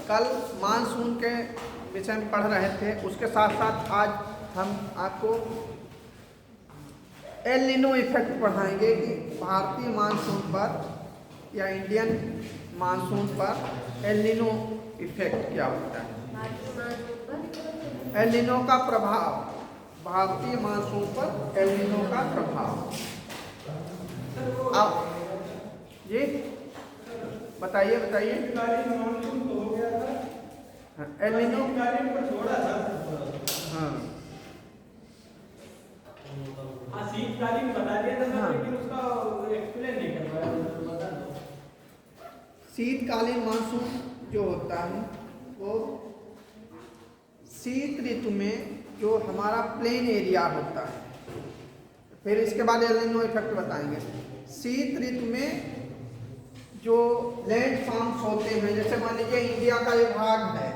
कल मानसून के विषय में पढ़ रहे थे, उसके साथ साथ आज हम आपको एल नीनो इफेक्ट पढ़ाएंगे कि भारतीय मानसून पर या इंडियन मानसून पर एल नीनो इफेक्ट क्या होता है। एल नीनो का प्रभाव, भारतीय मानसून पर एल नीनो का प्रभाव। अब जी बताइए बताइए। एल नीनो हाँ शीतकालीन बता दिया था सर, लेकिन उसका एक्सप्लेन नहीं कर पाया। शीतकालीन मानसून जो होता है वो शीत ऋतु में जो हमारा प्लेन एरिया होता है, फिर इसके बाद एल नीनो इफेक्ट बताएंगे। शीत ऋतु में जो लैंड फॉर्म्स होते हैं, जैसे मान लीजिए इंडिया का ये भाग है,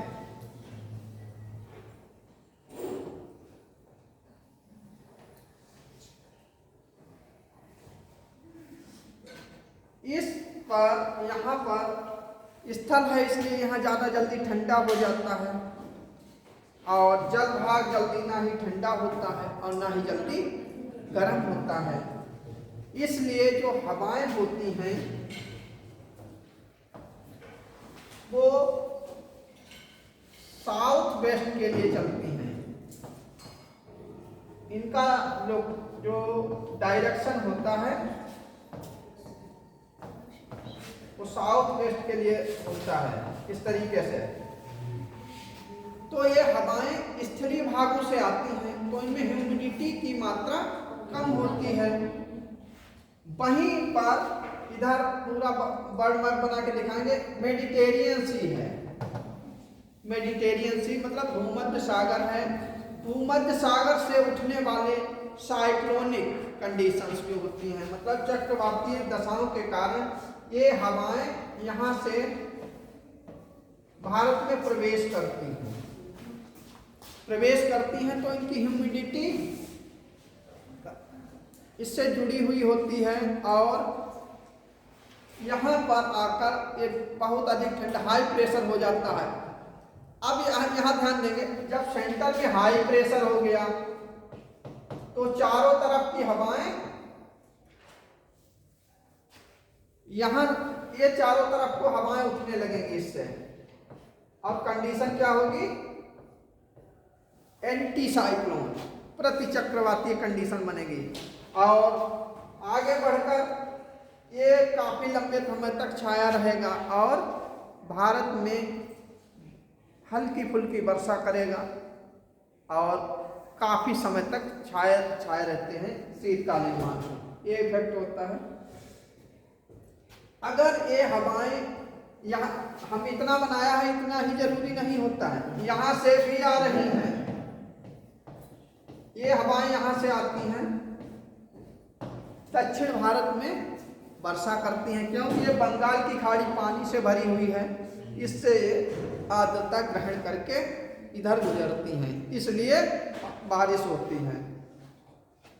इस पर यहाँ पर स्थल है, इसलिए यहाँ ज़्यादा जल्दी ठंडा हो जाता है और जल भाग जल्दी ना ही ठंडा होता है और ना ही जल्दी गर्म होता है। इसलिए जो हवाएं होती हैं वो साउथ वेस्ट के लिए चलती हैं। इनका जो डायरेक्शन होता है वो साउथ वेस्ट के लिए होता है, इस तरीके से। तो ये हवाएं स्थलीय भागों से आती हैं, तो इनमें ह्यूमिडिटी की मात्रा कम होती है। वहीं पर इधर पूरा बर्ड मैप बना के दिखाएंगे, मेडिटेरियन सी है। मेडिटेरियन सी मतलब भूमध्य सागर है। भूमध्य सागर से उठने वाले साइक्लोनिक कंडीशंस जो होती हैं, मतलब चक्रवातीय दशाओं के कारण ये हवाएं यहाँ से भारत में प्रवेश करती हैं, तो इनकी ह्यूमिडिटी इससे जुड़ी हुई होती है और यहाँ पर आकर एक बहुत अधिक ठंडा हाई प्रेशर हो जाता है। अब यहाँ ध्यान देंगे, जब सेंटर में हाई प्रेशर हो गया तो चारों तरफ की हवाएं यहाँ, ये चारों तरफ को हवाएं उठने लगेंगी इससे। अब कंडीशन क्या होगी? एंटी साइक्लोन, प्रति चक्रवातीय कंडीशन बनेगी और आगे बढ़कर ये काफी लंबे समय तक छाया रहेगा और भारत में हल्की फुल्की वर्षा करेगा और काफी समय तक छाया रहते हैं शीतकालीन मानसून। ये इफेक्ट होता है। अगर ये हवाएं यहाँ हम इतना बनाया है, इतना ही जरूरी नहीं होता है, यहाँ से भी आ रही हैं। ये हवाएं यहाँ से आती हैं, दक्षिण भारत में वर्षा करती हैं, क्योंकि ये बंगाल की खाड़ी पानी से भरी हुई है, इससे आर्द्रता ग्रहण करके इधर गुजरती हैं, इसलिए बारिश होती है।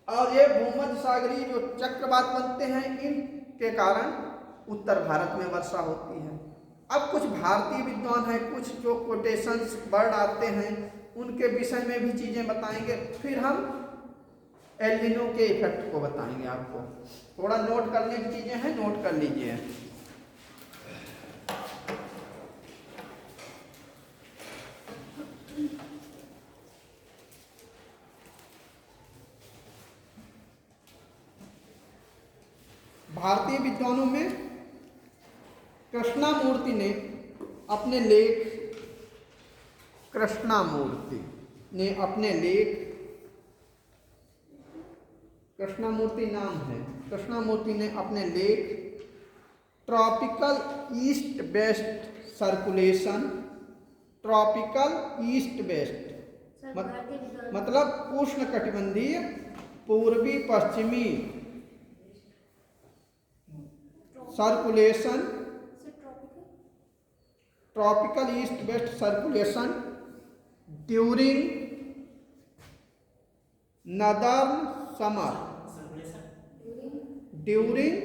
और ये भूमध्य सागरीय जो चक्रवात बनते हैं, इनके कारण उत्तर भारत में वर्षा होती है। अब कुछ भारतीय विद्वान हैं, कुछ जो कोटेशंस वर्ड आते हैं, उनके विषय में भी चीज़ें बताएंगे, फिर हम एल नीनो के इफेक्ट को बताएंगे। आपको थोड़ा नोट करने की चीज़ें हैं, नोट कर लीजिए। भारतीय विद्वानों में कृष्णामूर्ति ने अपने लेख, कृष्णामूर्ति नाम है, कृष्णामूर्ति ने अपने लेख tropical east west circulation, tropical east west मतलब उष्णकटिबंधीय पूर्वी पश्चिमी circulation, tropical east west circulation during northern summer, during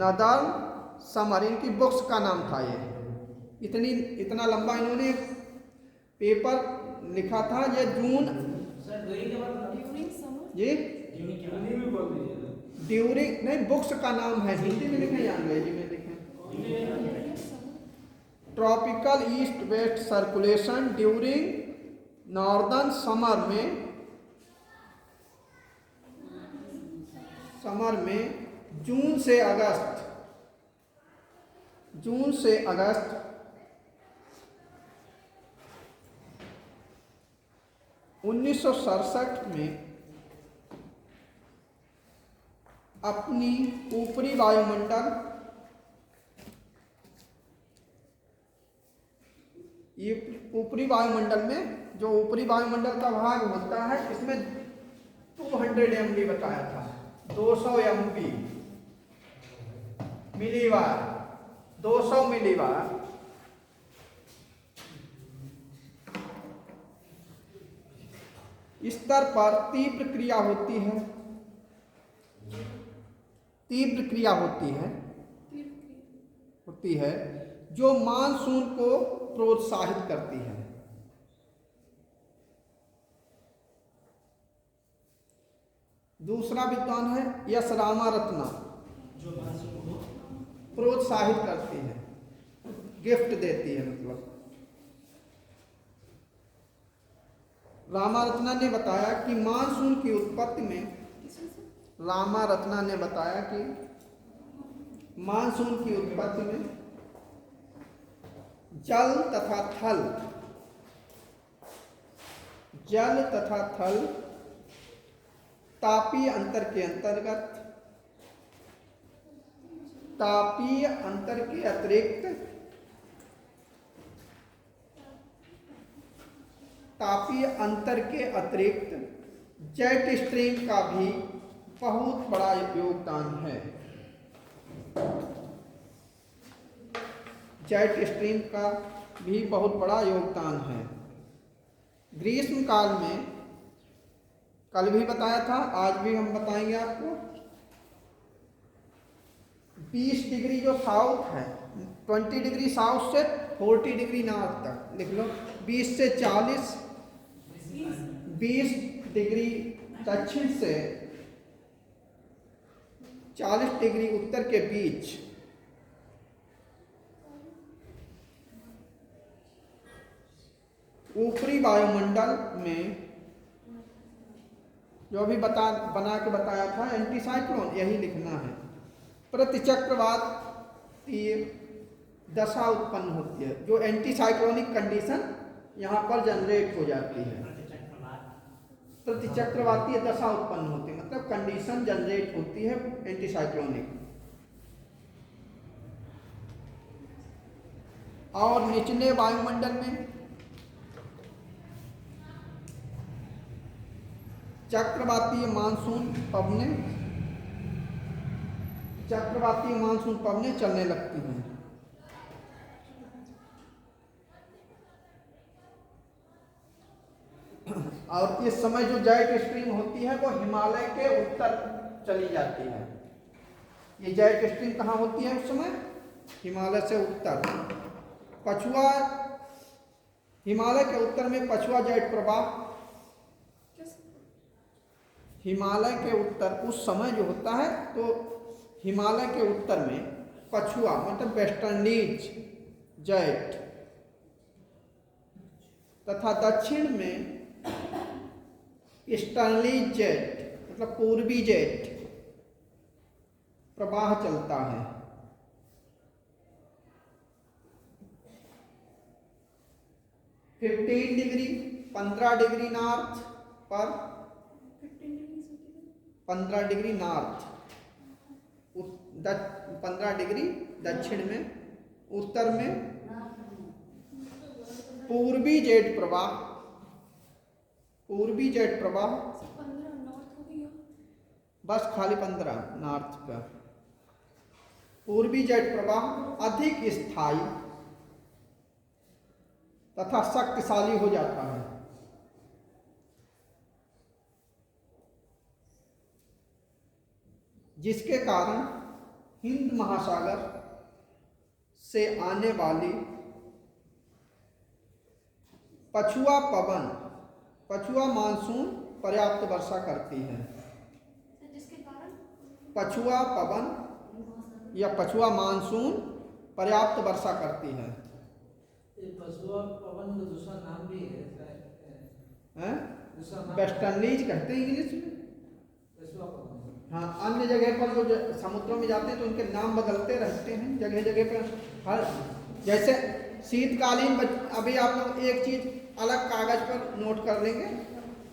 northern summer, इनकी बुक्स का नाम था ये। इतना लंबा इन्होंने पेपर लिखा था। ये जून सर ड्यूरिंग के बाद ड्यूरिंग समर ये ड्यूरिंग के बाद भी बोल दीजिए। ड्यूरिंग नहीं, बुक्स का नाम है, हिंदी में लिखे या अंग्रेजी में लिखे? Tropical east west circulation during northern summer में जून से अगस्त 1967 में अपनी ऊपरी वायुमंडल में जो ऊपरी वायुमंडल का भाग होता है, इसमें 200 MB बताया था, 200 MB मिलीबार, 200 मिलीबार स्तर पर तीव्र क्रिया होती है जो मानसून को प्रोत्साहित करती है। दूसरा विद्वान है यस रामारत्ना, जो मानसून को प्रोत्साहित करती है, गिफ्ट देती है। मतलब रामारत्ना ने बताया कि मानसून की उत्पत्ति में जल तथा थल तापीय अंतर के अतिरिक्त जेट स्ट्रीम का भी बहुत बड़ा योगदान है। ग्रीष्म काल में, कल भी बताया था, आज भी हम बताएंगे आपको, 20 डिग्री जो साउथ है, 20 डिग्री साउथ से 40 डिग्री नॉर्थ तक लिख लो, 20 से 40, 20 डिग्री दक्षिण से 40 डिग्री उत्तर के बीच ऊपरी वायुमंडल में जो अभी बना के बताया था एंटीसाइक्लोन, यही लिखना है। प्रतिचक्रवाती दशा उत्पन्न होती है, जो एंटीसाइक्लोनिक कंडीशन यहाँ पर जनरेट हो जाती है। प्रतिचक्रवाती दशा उत्पन्न होती है, मतलब कंडीशन जनरेट होती है एंटीसाइक्लोनिक। और निचले वायुमंडल में चक्रवातीय मानसून पवनें चलने लगती हैं। और इस समय जो जेट स्ट्रीम होती है वो हिमालय के उत्तर चली जाती है। ये जेट स्ट्रीम कहाँ होती है उस समय? हिमालय से उत्तर। पछुआ, हिमालय के उत्तर में पछुआ जेट प्रवाह, हिमालय के उत्तर उस समय जो होता है, तो हिमालय के उत्तर में पछुआ मतलब वेस्टर्नीज जेट तथा दक्षिण में ईस्टर्नलीज जेट मतलब पूर्वी जेट प्रवाह चलता है। पंद्रह डिग्री नॉर्थ पर 15 डिग्री नॉर्थ, 15 डिग्री दक्षिण में, उत्तर में पूर्वी जेट प्रवाह 15 नॉर्थ हो गया, बस खाली 15 नॉर्थ का। पूर्वी जेट प्रवाह अधिक स्थायी तथा शक्तिशाली हो जाता है। जिसके कारण हिंद महासागर से आने वाली पछुआ पवन, पछुआ मानसून पर्याप्त वर्षा करती है। जिसके कारण पछुआ पवन या पछुआ मानसून पर्याप्त वर्षा करती है। ये पछुआ पवन का दूसरा नाम भी है हैं? दूसरा नाम वेस्टर्नलीज कहते हैं इंग्लिश में। पछुआ पवन। हाँ, अन्य जगह पर जो समुद्रों में जाते हैं तो उनके नाम बदलते रहते हैं जगह जगह पर। हर जैसे शीतकालीन अभी आप लोग एक चीज अलग कागज पर नोट कर लेंगे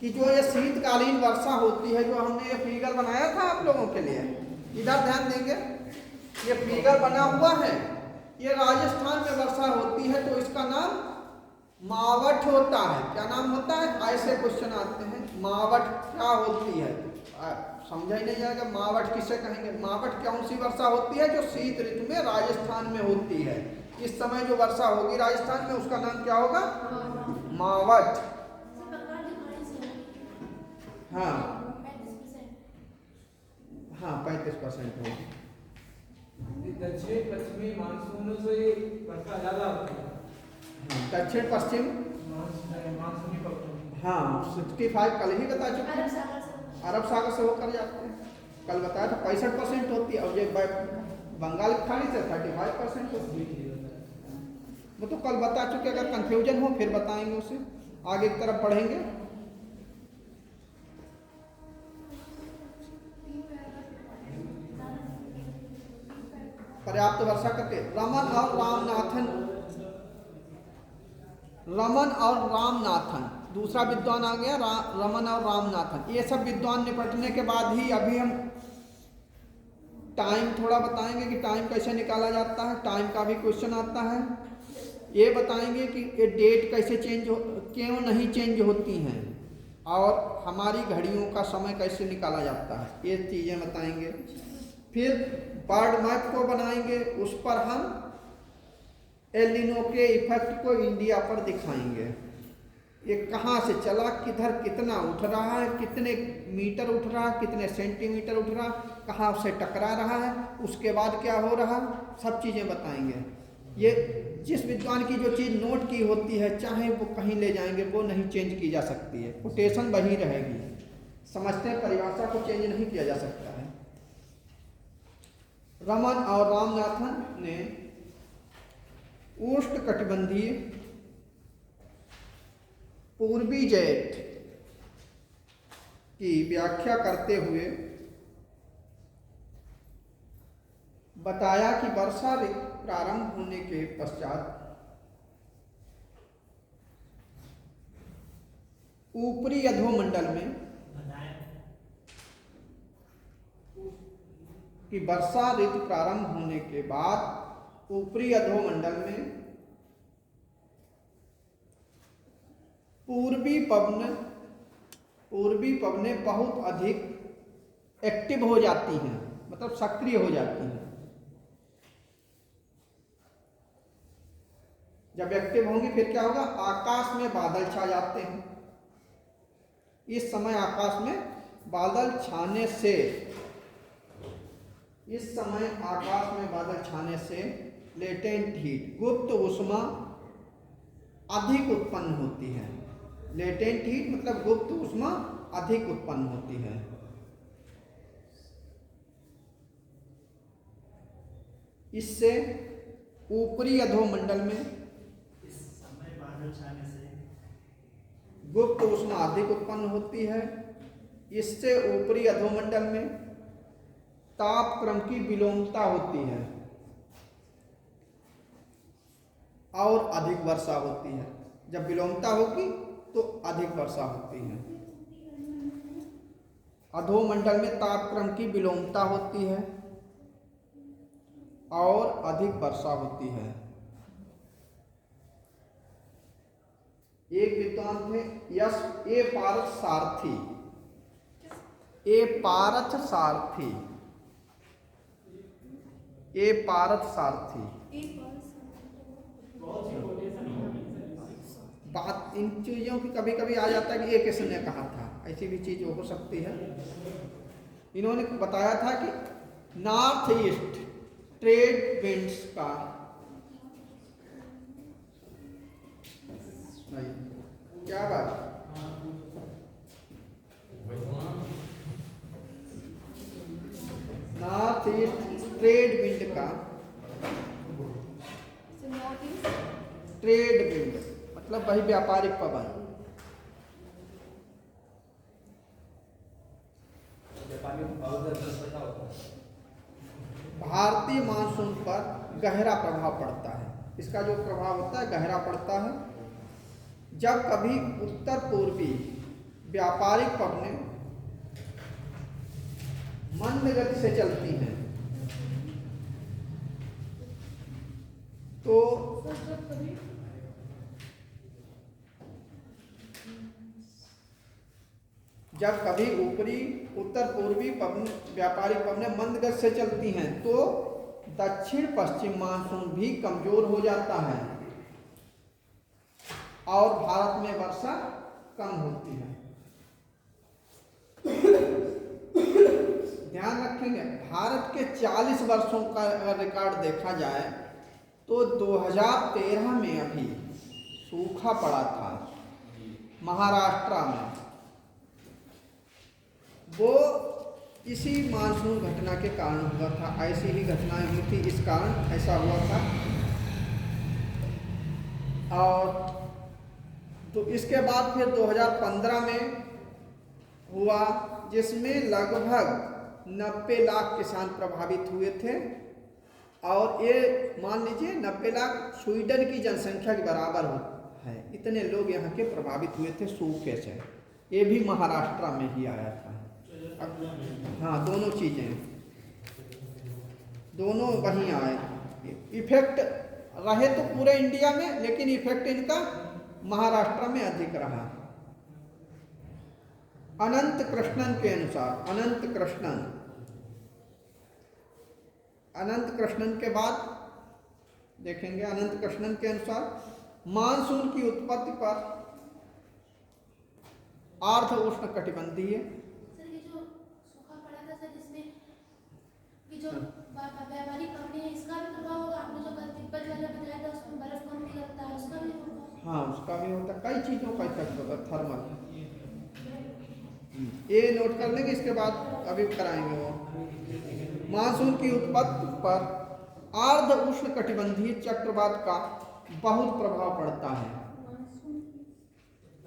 कि जो ये शीतकालीन वर्षा होती है, जो हमने ये फिगर बनाया था आप लोगों के लिए, इधर ध्यान देंगे, ये फिगर बना हुआ है, ये राजस्थान में वर्षा होती है तो इसका नाम मावठ होता है। क्या नाम होता है? ऐसे क्वेश्चन आते हैं, मावठ क्या होती है? समझा ही नहीं जाएगा मावठ किसे कहेंगे। मावठ कौन सी वर्षा होती है? जो शीत ऋतु में राजस्थान में होती है। इस समय जो वर्षा होगी राजस्थान में उसका नाम क्या होगा? मावठ। हाँ हाँ 35% होगी। दक्षिण पश्चिमी मानसूनों से वर्षा ज्यादा होती है। दक्षिण पश्चिम मानसूनी पवन। हाँ 65 कल ही बता चुके हैं, अरब सागर से होकर जाते हैं। कल बताया था 65% होती है और ये बंगाल की खाड़ी से 35% होती है। वो तो कल बता चुके, अगर कंफ्यूजन हो फिर बताएंगे उसे, आगे की तरफ बढ़ेंगे। पर्याप्त वर्षा करते रमन और रामनाथन, रमन और रामनाथन दूसरा विद्वान आ गया, रमन और रामनाथन। ये सब विद्वान निपटने के बाद ही अभी हम टाइम थोड़ा बताएंगे कि टाइम कैसे निकाला जाता है। टाइम का भी क्वेश्चन आता है। ये बताएंगे कि ये डेट कैसे क्यों नहीं चेंज होती हैं और हमारी घड़ियों का समय कैसे निकाला जाता है, ये चीज़ें बताएंगे। फिर बर्ड मैप को बनाएंगे, उस पर हम एलिनो के इफेक्ट को इंडिया पर दिखाएंगे। ये कहाँ से चला, किधर कितना उठ रहा है, कितने मीटर उठ रहा है, कितने सेंटीमीटर उठ रहा, कहाँ से टकरा रहा है, उसके बाद क्या हो रहा, सब चीज़ें बताएंगे। ये जिस विद्वान की जो चीज़ नोट की होती है, चाहे वो कहीं ले जाएंगे, वो नहीं चेंज की जा सकती है, कोटेशन वही रहेगी। समझते परिभाषा को चेंज नहीं किया जा सकता है। रमन और रामनाथन ने उष्णकटिबंधीय पूर्वी जेट की व्याख्या करते हुए बताया कि वर्षा ऋतु प्रारंभ होने के पश्चात ऊपरी अधोमंडल में कि वर्षा ऋतु प्रारंभ होने के बाद ऊपरी अधोमंडल में पूर्वी पवनें बहुत अधिक एक्टिव हो जाती हैं, मतलब सक्रिय हो जाती हैं। जब एक्टिव होंगी फिर क्या होगा, आकाश में बादल छा जाते हैं। इस समय आकाश में बादल छाने से, इस समय आकाश में बादल छाने से लेटेंट हीट, गुप्त ऊष्मा अधिक उत्पन्न होती है। लेटेंट हीट मतलब गुप्त ऊष्मा अधिक उत्पन्न होती है। इससे ऊपरी अधोमंडल में इस समय बादल छाने से गुप्त ऊष्मा अधिक उत्पन्न होती है। इससे ऊपरी अधोमंडल में तापक्रम की विलोमता होती है और अधिक वर्षा होती है। जब विलोमता होगी तो अधिक वर्षा होती है। अधोमंडल में तापक्रम की विलोमता होती है और अधिक वर्षा होती है। एक विद्वान थे ए पारथ सारथी, ए पारथ सारथी, ए पारथ सारथी। बात इन चीज़ों की कभी कभी आ जाता है कि ये किसने कहा था, ऐसी भी चीज़ हो सकती है। इन्होंने बताया था कि नॉर्थ ईस्ट ट्रेड विंड्स का क्या बात? नॉर्थ ईस्ट ट्रेड विंड का नॉर्थ ईस्ट ट्रेड विंड मतलब वही व्यापारिक पवन। भारतीय मानसून पर गहरा प्रभाव पड़ता है। इसका जो प्रभाव होता है गहरा पड़ता है। जब कभी उत्तर पूर्वी व्यापारिक पवनें मंद गति से चलती हैं तो जब कभी उत्तर पूर्वी व्यापारिक पवनें मंद गति से चलती हैं तो दक्षिण पश्चिम मानसून भी कमजोर हो जाता है और भारत में वर्षा कम होती है। ध्यान रखेंगे, भारत के 40 वर्षों का अगर रिकॉर्ड देखा जाए तो 2013 में अभी सूखा पड़ा था महाराष्ट्र में। वो इसी मानसून घटना के कारण हुआ था। ऐसी ही घटनाएं हुई थी, इस कारण ऐसा हुआ था। और तो इसके बाद फिर 2015 में हुआ जिसमें लगभग 90 लाख किसान प्रभावित हुए थे। और ये मान लीजिए 90 लाख स्वीडन की जनसंख्या के बराबर है। इतने लोग यहाँ के प्रभावित हुए थे सूखे से। ये भी महाराष्ट्र में ही आया था। हाँ, दोनों चीजें दोनों वहीं आए। इफेक्ट रहे तो पूरे इंडिया में, लेकिन इफेक्ट इनका महाराष्ट्र में अधिक रहा। अनंत कृष्णन के अनुसार अनंत कृष्णन के बाद देखेंगे। अनंत कृष्णन के अनुसार मानसून की उत्पत्ति पर अर्ध उष्ण कटिबंधीय जो व्यापारिक पवनें हैं इसका भी प्रभाव होगा। आपने जो कल तिब्बत वाला बताया था उसमें बर्फ कम पिघलता है, उसका भी होगा। हाँ, उसका भी होता है। कई चीज़ों का इफेक्ट होता है थर्मल। ये नोट कर लेंगे, इसके बाद अभी कराएंगे वो। मानसून की उत्पत्ति पर अर्ध उष्ण कटिबंधीय चक्रवात का बहुत प्रभाव पड़ता है।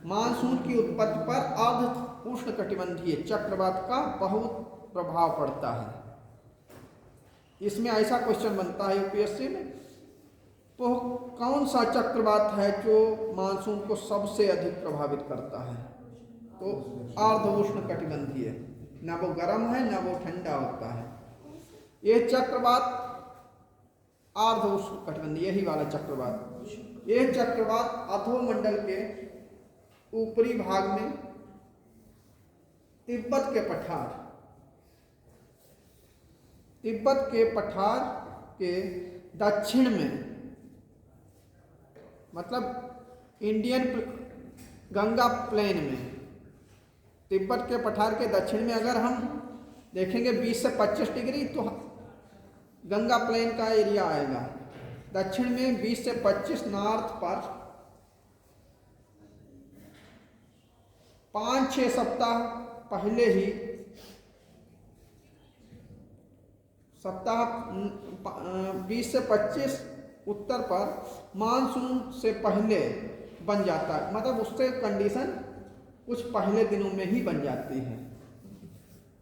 मानसून की उत्पत्ति पर अर्ध उष्ण कटिबंधीय चक्रवात का बहुत प्रभाव पड़ता है। इसमें ऐसा क्वेश्चन बनता है यूपीएससी में, तो कौन सा चक्रवात है जो मानसून को सबसे अधिक प्रभावित करता है? तो अर्ध उष्ण कटिबंधीय, ना वो गर्म है ना वो ठंडा होता है। ये चक्रवात अर्ध उष्ण कटिबंधीय, यही वाला चक्रवात। यह चक्रवात अधोमंडल के ऊपरी भाग में तिब्बत के पठार के दक्षिण में, मतलब इंडियन गंगा प्लेन में, तिब्बत के पठार के दक्षिण में अगर हम देखेंगे 20 से 25 डिग्री तो गंगा प्लेन का एरिया आएगा। दक्षिण में 20 से 25 नॉर्थ पर 5-6 सप्ताह पहले ही 20 से 25 उत्तर पर मानसून से पहले बन जाता है। मतलब उससे कंडीशन कुछ पहले दिनों में ही बन जाती है।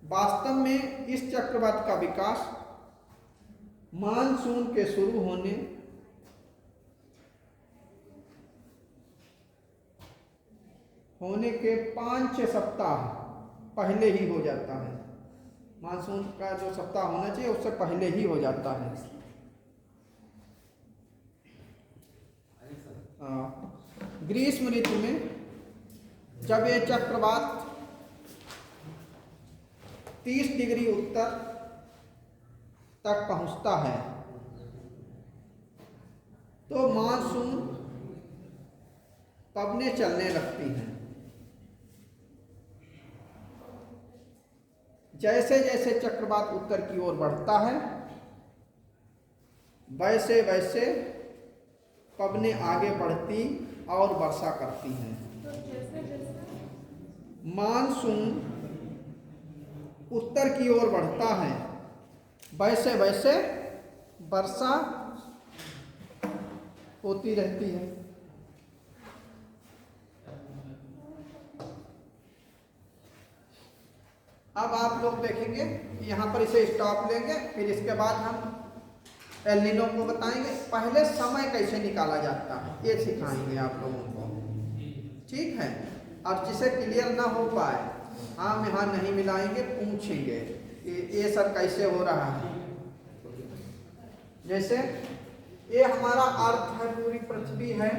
वास्तव में इस चक्रवात का विकास मानसून के शुरू होने के 5-6 सप्ताह पहले ही हो जाता है। मानसून का जो सप्ताह होना चाहिए उससे पहले ही हो जाता है। ग्रीष्म ऋतु में जब ये चक्रवात 30 डिग्री उत्तर तक पहुंचता है तो मानसून पवनें चलने लगती हैं। जैसे जैसे चक्रवात उत्तर की ओर बढ़ता है वैसे वैसे पवनें आगे बढ़ती और वर्षा करती हैं। मानसून उत्तर की ओर बढ़ता है, वैसे वैसे वर्षा होती रहती है। अब आप लोग देखेंगे, यहाँ पर इसे स्टॉप लेंगे, फिर इसके बाद हम एल नीनो को बताएंगे। पहले समय कैसे निकाला जाता है ये सिखाएंगे आप लोगों को, ठीक है। और जिसे क्लियर ना हो पाए, हम यहाँ नहीं मिलाएंगे, पूछेंगे ये सर कैसे हो रहा है। जैसे ये हमारा अर्थ है, पूरी पृथ्वी है।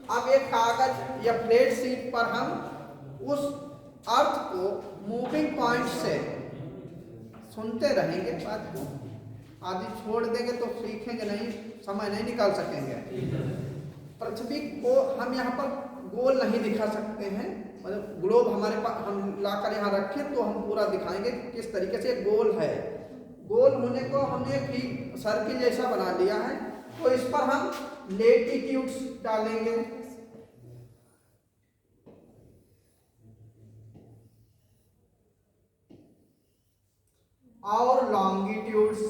अब एक कागज या प्लेट शीट पर हम उस अर्थ को मूविंग पॉइंट से सुनते रहेंगे, बात को आदि छोड़ देंगे तो सीखेंगे नहीं, समय नहीं निकाल सकेंगे। पृथ्वी को हम यहाँ पर गोल नहीं दिखा सकते हैं, मतलब ग्लोब हमारे पास हम लाकर यहाँ रखें तो हम पूरा दिखाएंगे किस तरीके से गोल है। गोल होने को हमने भी सर्किल जैसा बना लिया है, तो इस पर हम लेटिट्यूड्स डालेंगे, और लॉन्गिट्यूड्स,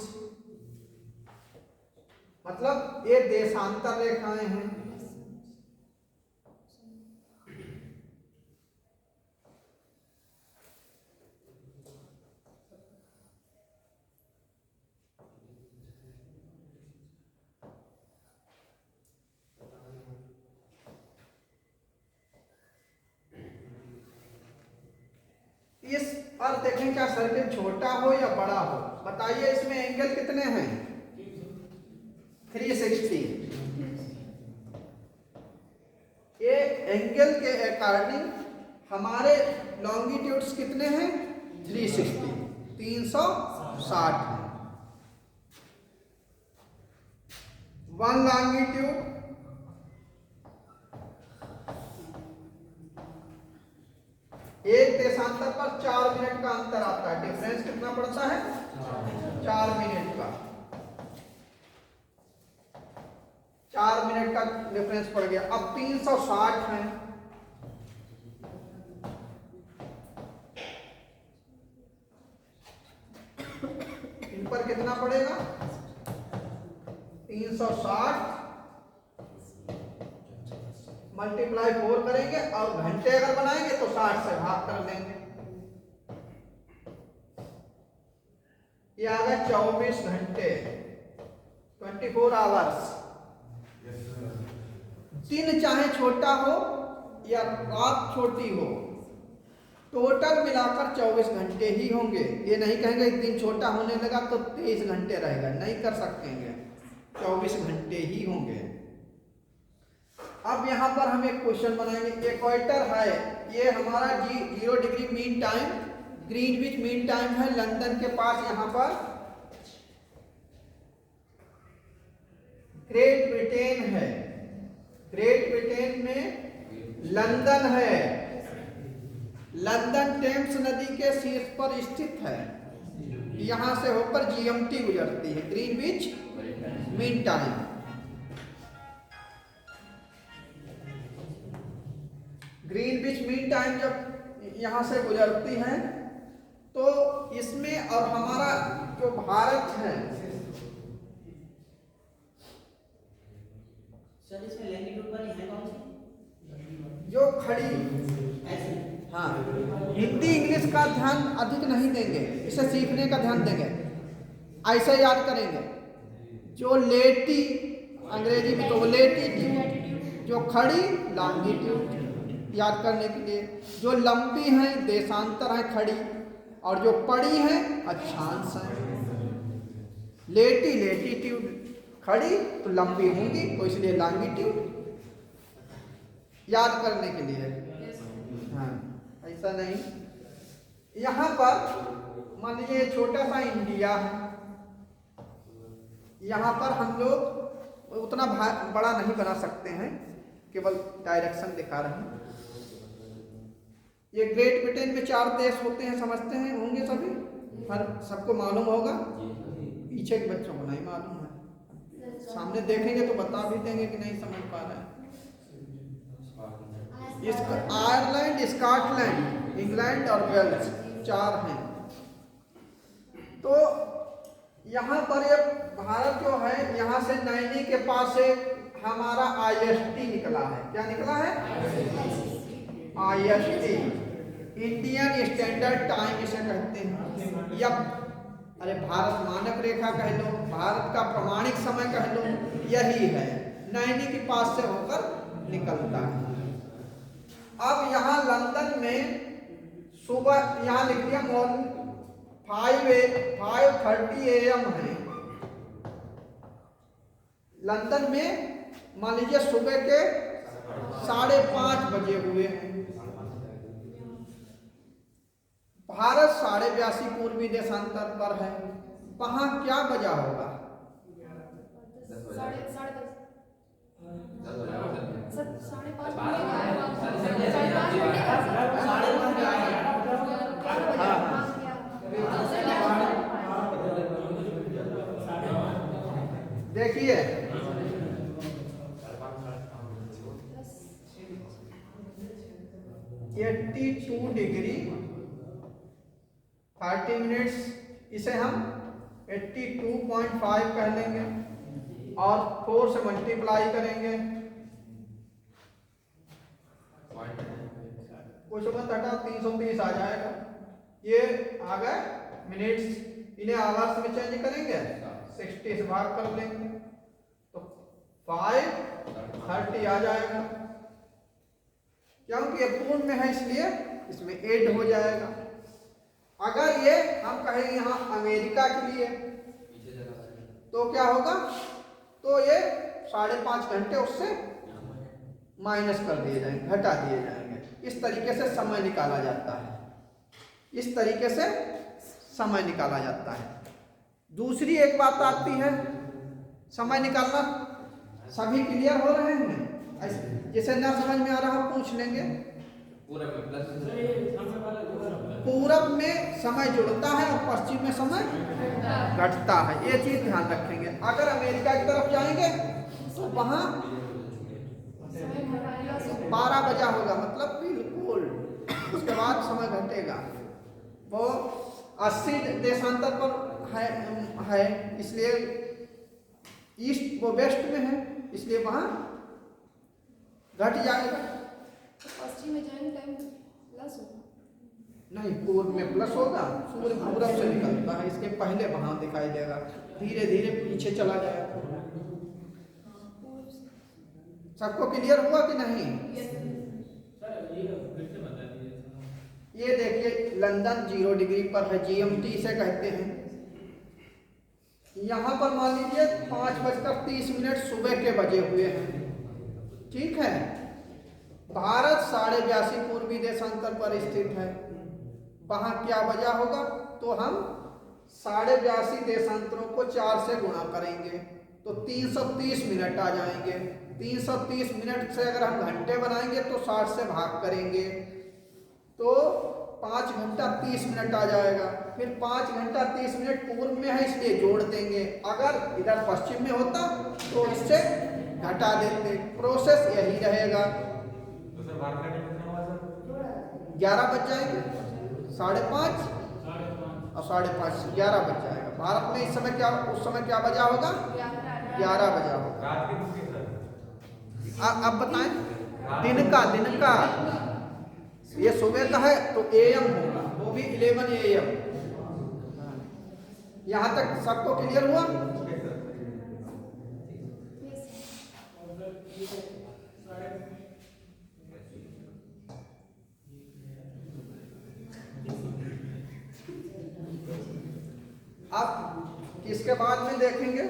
मतलब ये देशांतर रेखाएं हैं। इस पर देखें क्या सर्किल छोटा हो या बड़ा हो, बताइए इसमें एंगल कितने हैं? 360। ये एंगल के अकॉर्डिंग हमारे लॉन्गिट्यूड्स कितने हैं? 360, 360 है। 1 लॉन्गिट्यूड एक देशांतर पर 4 मिनट का अंतर आता है। डिफरेंस कितना पड़ता है? 4 मिनट का। 4 मिनट का डिफरेंस पड़ गया। अब 360 है, इन पर कितना पड़ेगा? 360 मल्टीप्लाई 4 करेंगे, और घंटे अगर बनाएंगे तो 60 से भाग कर देंगे। ये आ गया 24 घंटे, 24 आवर्स। दिन चाहे छोटा हो या रात छोटी हो, टोटल मिलाकर 24 घंटे ही होंगे। ये नहीं कहेंगे दिन छोटा होने लगा तो 23 घंटे रहेगा, नहीं कर सकेंगे, 24 घंटे ही होंगे। अब यहाँ पर हम एक क्वेश्चन बनाएंगे। इक्वेटर है, ये हमारा 0 degree mean time, Greenwich mean time है लंदन के पास। यहाँ पर ग्रेट ब्रिटेन है, ग्रेट ब्रिटेन में लंदन है। लंदन टेम्स नदी के शीर्ष पर स्थित है। यहां से होकर जीएमटी गुजरती है, Greenwich mean time. Greenwich mean time जब यहां से गुजरती है तो इसमें, और हमारा जो भारत है, सर इसमें लैंगिट्यूड वाली है कौन सी? जो खड़ी, ऐसे? हाँ, हिंदी इंग्लिश का ध्यान अधिक नहीं देंगे, इसे सीखने का ध्यान देंगे, ऐसे याद करेंगे। जो लेटी, अंग्रेजी में तो लेटीट्यूड, जो खड़ी लॉन्गिट्यूड याद करने के लिए। जो लंबी है देशांतर है खड़ी, और जो पड़ी है अक्षांश है। लेटी लेटीट्यूड, खड़ी तो लंबी होंगी तो इसलिए लॉन्गिट्यूड याद करने के लिए। हाँ, ऐसा नहीं। यहाँ पर मान लीजिए छोटा सा इंडिया है, यहाँ पर हम लोग उतना बड़ा नहीं बना सकते हैं, केवल डायरेक्शन दिखा रहे हैं। ये ग्रेट ब्रिटेन में 4 देश होते हैं, समझते हैं होंगे सभी, हर सबको मालूम होगा, पीछे के बच्चों को नहीं मालूम है। सामने देखेंगे तो बता भी देंगे कि नहीं समझ पा रहे हैं। आयरलैंड, स्कॉटलैंड, इंग्लैंड और वेल्स 4 हैं। तो यहाँ पर ये भारत जो है, यहाँ से नैनी के पास से हमारा IST निकला है। क्या निकला है? IST, इंडियन स्टैंडर्ड टाइम इसे कहते हैं, या अरे भारत मानक रेखा कह लो, भारत का प्रमाणिक समय कह लो, यही है, नैनी के पास से होकर निकलता है। अब यहाँ लंदन में सुबह यहाँ लिख दिया मॉर्निंग 5:30 AM है। लंदन में मान लीजिए सुबह के 5:30 बजे हुए हैं। भारत 82.5 पूर्वी देशांतर पर है, वहां क्या बजा होगा? देखिए 82 डिग्री 30 मिनट्स, इसे हम 82.5 कह लेंगे और 4 से मल्टीप्लाई करेंगे, कुछ मत हटा 330 आ जाएगा। ये आ गए मिनट्स, इन्हें आवर्स में चेंज करेंगे, 60 से भाग कर लेंगे तो 5:30 आ जाएगा। क्योंकि ये पूर्ण में है इसलिए इसमें ऐड हो जाएगा। अगर ये हम कहें यहाँ अमेरिका के लिए तो क्या होगा? तो ये 5.5 घंटे उससे माइनस कर दिए जाएंगे, घटा दिए जाएंगे। इस तरीके से समय निकाला जाता है, इस तरीके से समय निकाला जाता है। दूसरी एक बात आती है, समय निकालना सभी क्लियर हो रहे हैं? जिसे ना समझ में आ रहा पूछ लेंगे। पूरब में समय जुड़ता है और पश्चिम में समय घटता है, ये चीज ध्यान रखेंगे। अगर अमेरिका की तरफ जाएंगे तो वहां 12 बजा होगा, मतलब बिल्कुल, उसके बाद समय घटेगा। वो 80 देशांतर पर है इसलिए ईस्ट, वो वेस्ट में है इसलिए वहां घट जाएगा। पश्चिम में जाएंगे टाइम प्लस होगा, नहीं पूर्व में प्लस होगा, सूर्य पूरब से निकलता है, इसके पहले वहां दिखाई देगा, धीरे धीरे पीछे चला जाएगा। सबको क्लियर हुआ कि नहीं? ये देखिए लंदन 0 डिग्री पर है, GMT से कहते हैं। यहाँ पर मान लीजिए 5:30 सुबह के बजे हुए हैं, ठीक है। भारत 82.5 पूर्वी देशांतर पर स्थित है, वहां क्या बजा होगा? तो हम 82.5 देशांतरों को 4 से गुणा करेंगे तो 330 मिनट आ जाएंगे। 330 मिनट से अगर हम घंटे बनाएंगे तो 60 से भाग करेंगे तो 5 घंटा 30 मिनट आ जाएगा। फिर 5 घंटा 30 मिनट पूर्व में है इसलिए जोड़ देंगे, अगर इधर पश्चिम में होता तो इससे घटा देते। प्रोसेस यही रहेगा। 11 बज जाएंगे, 5:30 और 5:30 11 बज जाएगा। भारत में इस समय क्या, उस समय क्या बजा होगा? 11 बजा होगा। अब बताएं दिन का ये सुबह का है तो AM होगा, वो भी 11 AM। यहाँ तक सबको क्लियर हुआ? अब किसके बाद में देखेंगे?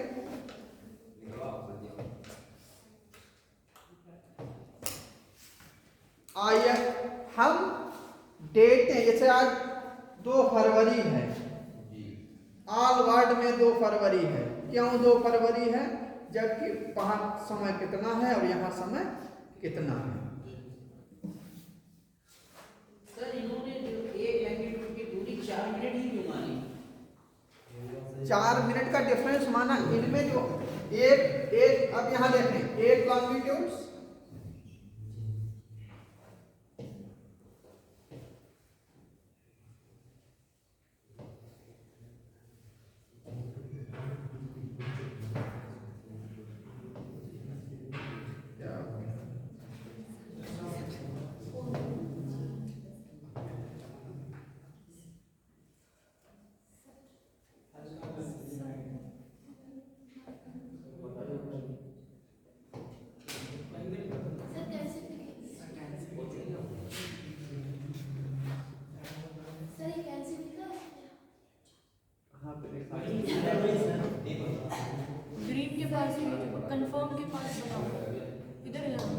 आइए हम डेट है, जैसे आज 2 फरवरी है, ऑल वर्ल्ड में 2 फरवरी है। क्यों 2 फरवरी है? जबकि वहां समय कितना है और यहाँ समय कितना है। सर इन्होंने जो एक लैंगिट्यूड की दूरी 4 मिनट ही क्यों मानी? 4 मिनट का डिफरेंस माना। इनमें जो एक अब यहाँ देखें, एक लॉन्गिट्यूड कंफर्म के पास बनाओ इधर जाओ।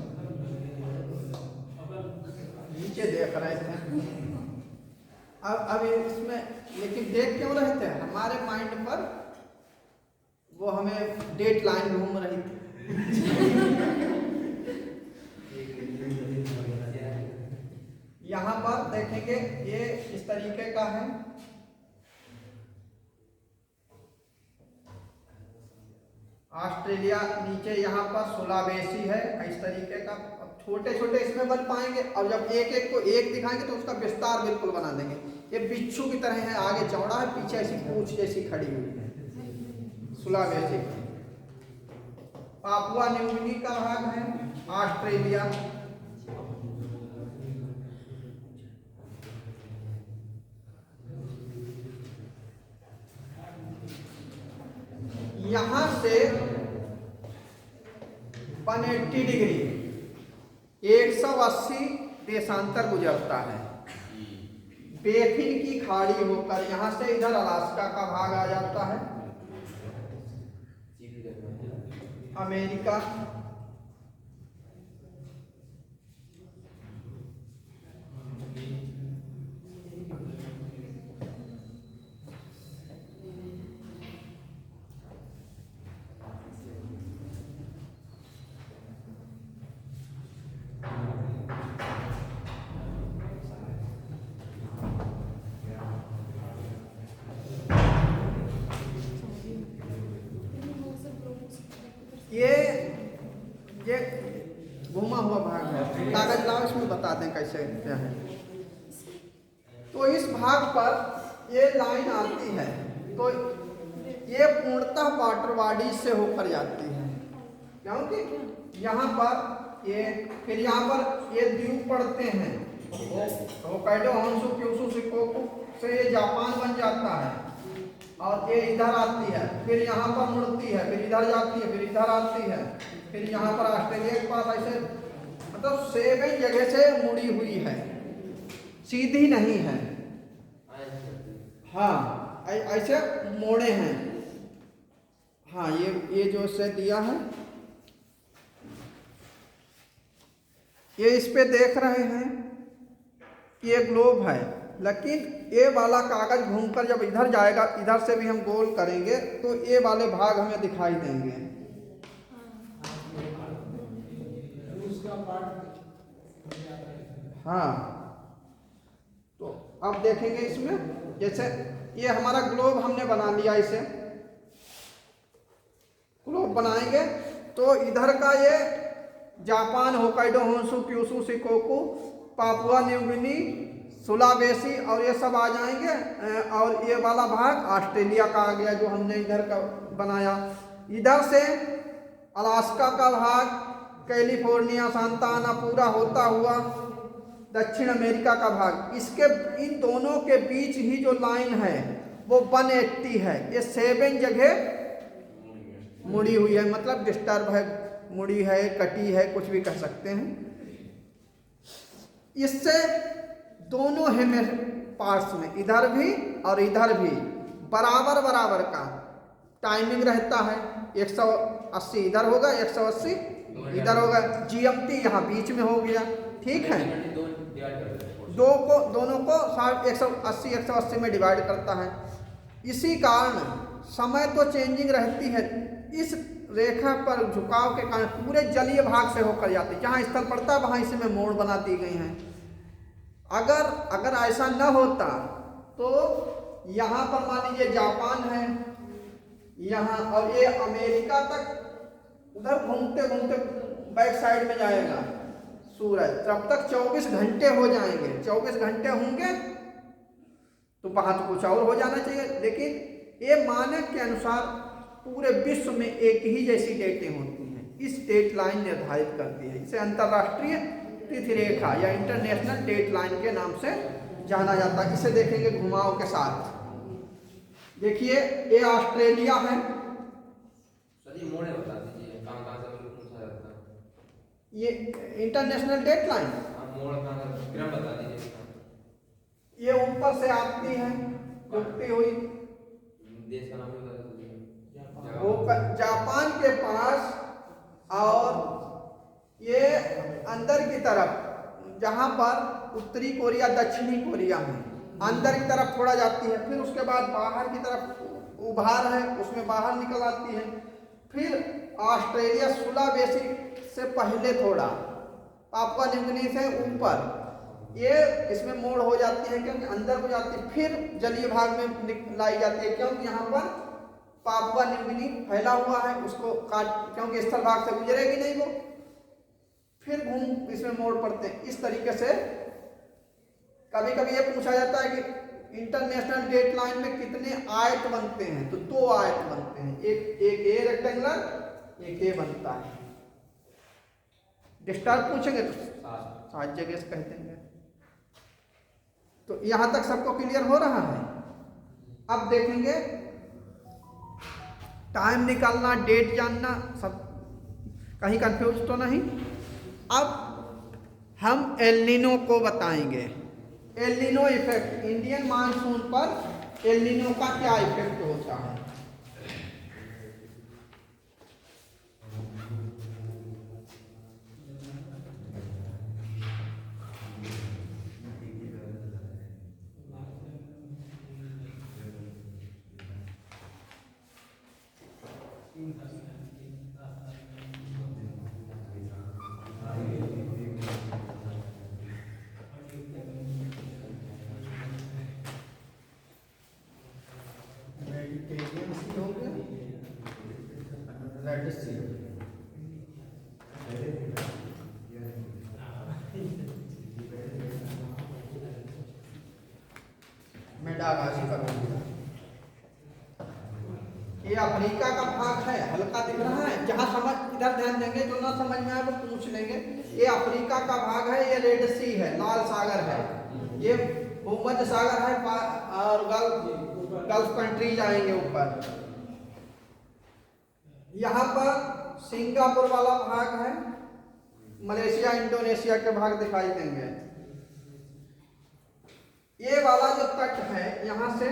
नीचे देख रहे थे। अब इसमें लेकिन देख क्यों रहे थे? हमारे माइंड पर वो हमें डेट लाइन घूम रही थी। यहाँ पर देखेंगे ये इस तरीके का है। ऑस्ट्रेलिया नीचे यहाँ पर सुलावेसी है इस तरीके का। अब छोटे छोटे इसमें बन पाएंगे और जब एक एक को एक दिखाएंगे तो उसका विस्तार बिल्कुल बना देंगे। ये बिच्छू की तरह है, आगे चौड़ा है, पीछे ऐसी पूंछ जैसी खड़ी हुई है। सुलावेसी पापुआ न्यू गिनी का भाग है। ऑस्ट्रेलिया यहां से 180 डिग्री 180 देशांतर गुजरता है। बेफिन की खाड़ी होकर यहां से इधर अलास्का का भाग आ जाता है। अमेरिका ये घुमा हुआ भाग है। कागज लाओ, इसमें बता दें कैसे क्या है। तो इस भाग पर ये लाइन आती है तो ये पूर्णतः वाटरवाडी से होकर जाती है, क्योंकि यहाँ पर ये फिर यहाँ पर ये द्वीप पड़ते हैं। होक्काइडो, होन्शु, क्यूशु, शिकोकु से ये जापान बन जाता है और ये इधर आती है, फिर यहाँ पर मुड़ती है, फिर इधर जाती है, फिर इधर आती है, फिर यहाँ पर ऑस्ट्रेलिया के पास ऐसे मतलब 7 जगह से मुड़ी हुई है, सीधी नहीं है। हाँ ऐसे मोड़े हैं। हाँ ये जो से दिया है ये इस पे देख रहे हैं कि ये ग्लोब है, लेकिन ये वाला कागज घूमकर जब इधर जाएगा, इधर से भी हम गोल करेंगे तो ये वाले भाग हमें दिखाई देंगे। हाँ तो अब देखेंगे इसमें, जैसे ये हमारा ग्लोब हमने बना लिया, इसे ग्लोब बनाएंगे तो इधर का ये Japan, Hokkaido, Honshu, Kyushu, Shikoku, Papua New Guinea, Sulawesi और ये सब आ जाएंगे। और ये वाला भाग ऑस्ट्रेलिया का आ गया जो हमने इधर का बनाया। इधर से अलास्का का भाग, कैलिफोर्निया, सांता आना पूरा होता हुआ दक्षिण अमेरिका का भाग। इसके इन दोनों के बीच ही जो लाइन है वो 180 है। ये 7 जगह मुड़ी हुई है, मतलब डिस्टर्ब है, मुड़ी है, कटी है, कुछ भी कह सकते हैं। इससे दोनों हेमे पार्ट्स में इधर भी और इधर भी बराबर बराबर का टाइमिंग रहता है। 180 इधर होगा, 180 इधर होगा, GMT यहाँ बीच में हो गया। ठीक है, दोनों को 180 में डिवाइड करता है। इसी कारण समय तो चेंजिंग रहती है। इस रेखा पर झुकाव के कारण पूरे जलीय भाग से होकर जाती है। जहाँ स्थल पड़ता है वहाँ इसमें मोड़ बना दी गई हैं। अगर ऐसा न होता तो यहाँ पर मान लीजिए जापान है यहाँ, और ये अमेरिका तक उधर घूमते घूमते बैक साइड में जाएगा सूरज, तब तक 24 घंटे हो जाएंगे। 24 घंटे होंगे तो वहाँ तो कुछ और हो जाना चाहिए, लेकिन ये मानक के अनुसार पूरे विश्व में एक ही जैसी डेटें होती हैं। इस डेट लाइन निर्धारित करती है। इसे अंतर्राष्ट्रीय तिथि रेखा या इंटरनेशनल डेट लाइन के नाम से जाना जाता है। इसे देखेंगे घुमाव के साथ। देखिए ये ऑस्ट्रेलिया है। ये इंटरनेशनल डेट लाइन ये ऊपर से आती है उठती हुई। वो जापान के पास अंदर की तरफ, जहाँ पर उत्तरी कोरिया दक्षिणी कोरिया है, अंदर की तरफ थोड़ा जाती है, फिर उसके बाद बाहर की तरफ उभार है उसमें बाहर निकल आती है, फिर ऑस्ट्रेलिया सुलावेसी से पहले थोड़ा पापुआ न्यू गिनी से ऊपर ये इसमें मोड़ हो जाती है क्योंकि अंदर को जाती है, फिर जलीय भाग में लाई जाती है क्योंकि यहाँ पर पापुआ न्यू गिनी फैला हुआ है, उसको काट क्योंकि स्थल भाग से गुजरेगी नहीं वो, फिर घूम इसमें मोड़ पड़ते हैं। इस तरीके से कभी कभी ये पूछा जाता है कि इंटरनेशनल डेट लाइन में कितने आयत बनते हैं, तो 2 आयत बनते हैं, एक ए रेक्टेंगुलर, एक ए बनता है। डिस्टर्ब पूछेंगे तो 7 जगह से कह देंगे। तो यहां तक सबको क्लियर हो रहा है। अब देखेंगे टाइम निकालना, डेट जानना, सब कहीं कंफ्यूज तो नहीं। अब हम एल नीनो को बताएंगे। El Nino effect, Indian monsoon पर एल नीनो का क्या इफेक्ट होता है। ये अफ्रीका का भाग है, हल्का दिख रहा है, जहां समझ इधर ध्यान देंगे, जो ना समझ में आए वो पूछ लेंगे। ये अफ्रीका का भाग है, ये रेड सी है, लाल सागर है, ये भूमध्य सागर है और गल्फ कंट्रीज आएंगे ऊपर। यहाँ पर सिंगापुर वाला भाग है, मलेशिया इंडोनेशिया के भाग दिखाई देंगे। ये वाला जो तट है, यहाँ से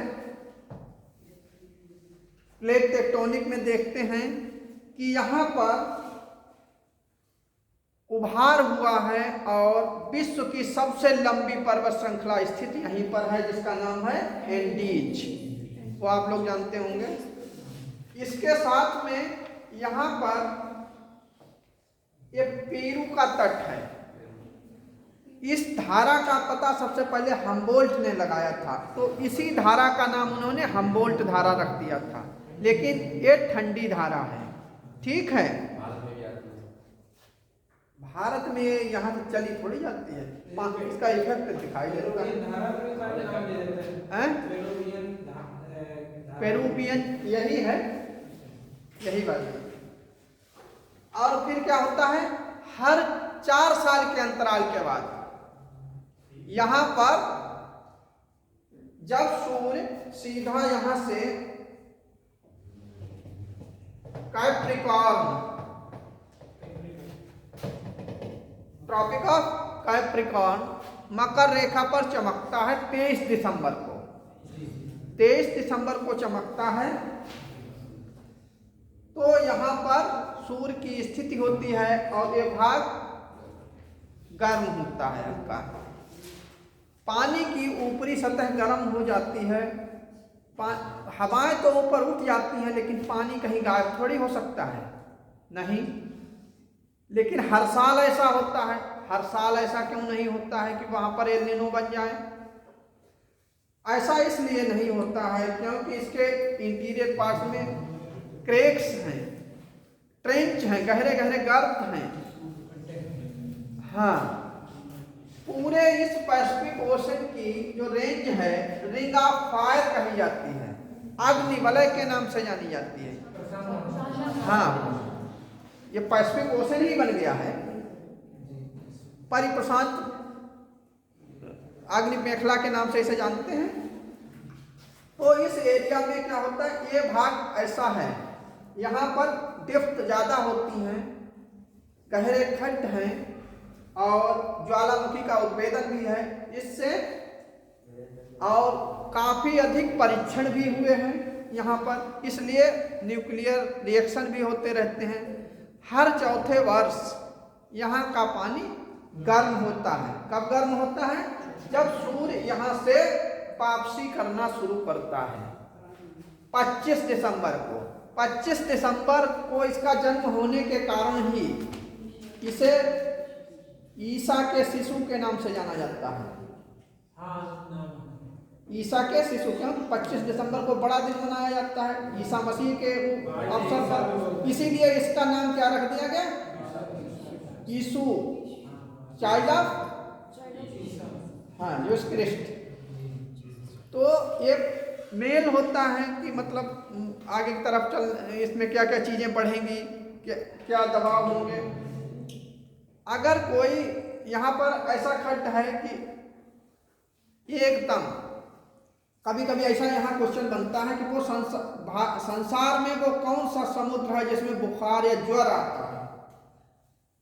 प्लेट टेक्टोनिक में देखते हैं कि यहाँ पर उभार हुआ है और विश्व की सबसे लंबी पर्वत श्रृंखला स्थित यहीं पर है, जिसका नाम है एंडीज, वो आप लोग जानते होंगे। इसके साथ में यहाँ पर ये पेरू का तट है। इस धारा का पता सबसे पहले हम्बोल्ट ने लगाया था, तो इसी धारा का नाम उन्होंने हम्बोल्ट धारा रख दिया था, लेकिन ये ठंडी धारा है। ठीक है, भारत में यहाँ से चली थोड़ी जाती है, इसका इफेक्ट दिखाई देता है। पेरूवियन यही है, यही बात है। और फिर क्या होता है, हर 4 साल के अंतराल के बाद यहाँ पर जब सूर्य सीधा यहाँ से कैप्रिकॉर्न, ट्रॉपिक ऑफ कैप्रिकॉर्न मकर रेखा पर चमकता है 23 दिसंबर को। 23 दिसंबर को चमकता है, तो यहाँ पर सूर्य की स्थिति होती है और ये भाग गर्म होता है हल्का। पानी की ऊपरी सतह गर्म हो जाती है, हवाएं तो ऊपर उठ जाती हैं, लेकिन पानी कहीं गायब थोड़ी हो सकता है, नहीं। लेकिन हर साल ऐसा होता है। हर साल ऐसा क्यों नहीं होता है कि वहां पर एल नीनो बन जाए? ऐसा इसलिए नहीं होता है क्योंकि इसके इंटीरियर पार्ट में क्रैक्स हैं, ट्रेंच हैं, गहरे गहरे गर्त हैं। हाँ, पूरे इस पैसिफिक ओशन की जो रेंज है, रिंग ऑफ फायर कही जाती है, अग्नि वलय के नाम से जानी जाती है। हाँ, ये पैसिफिक ओशन ही बन गया है, परिप्रशांत अग्नि मेखला के नाम से इसे जानते हैं। तो इस एरिया में क्या होता है, ये भाग ऐसा है, यहाँ पर डिफ्ट ज़्यादा होती हैं, गहरे खड्ड हैं और ज्वालामुखी का उद्भेदन भी है इससे, और काफ़ी अधिक परीक्षण भी हुए हैं यहाँ पर, इसलिए न्यूक्लियर रिएक्शन भी होते रहते हैं। हर चौथे वर्ष यहाँ का पानी गर्म होता है। कब गर्म होता है? जब सूर्य यहाँ से वापसी करना शुरू करता है। 25 दिसंबर को 25 दिसंबर को इसका जन्म होने के कारण ही इसे ईसा के शिशु के नाम से जाना जाता है। ईसा के शिशु, क्यों 25 दिसंबर को बड़ा दिन मनाया जाता है ईसा मसीह के अवसर पर, इसीलिए इसका नाम क्या रख दिया गया? यीशु, चाइल्ड ऑफ जीसस क्राइस्ट। तो एक मेल होता है कि मतलब आगे की तरफ चल, इसमें क्या क्या चीजें बढ़ेंगी, क्या दबाव होंगे। अगर कोई यहाँ पर ऐसा खड्ड है कि एकदम, कभी कभी ऐसा यहाँ क्वेश्चन बनता है कि वो संसार में वो कौन सा समुद्र है जिसमें बुखार या ज्वर आता है?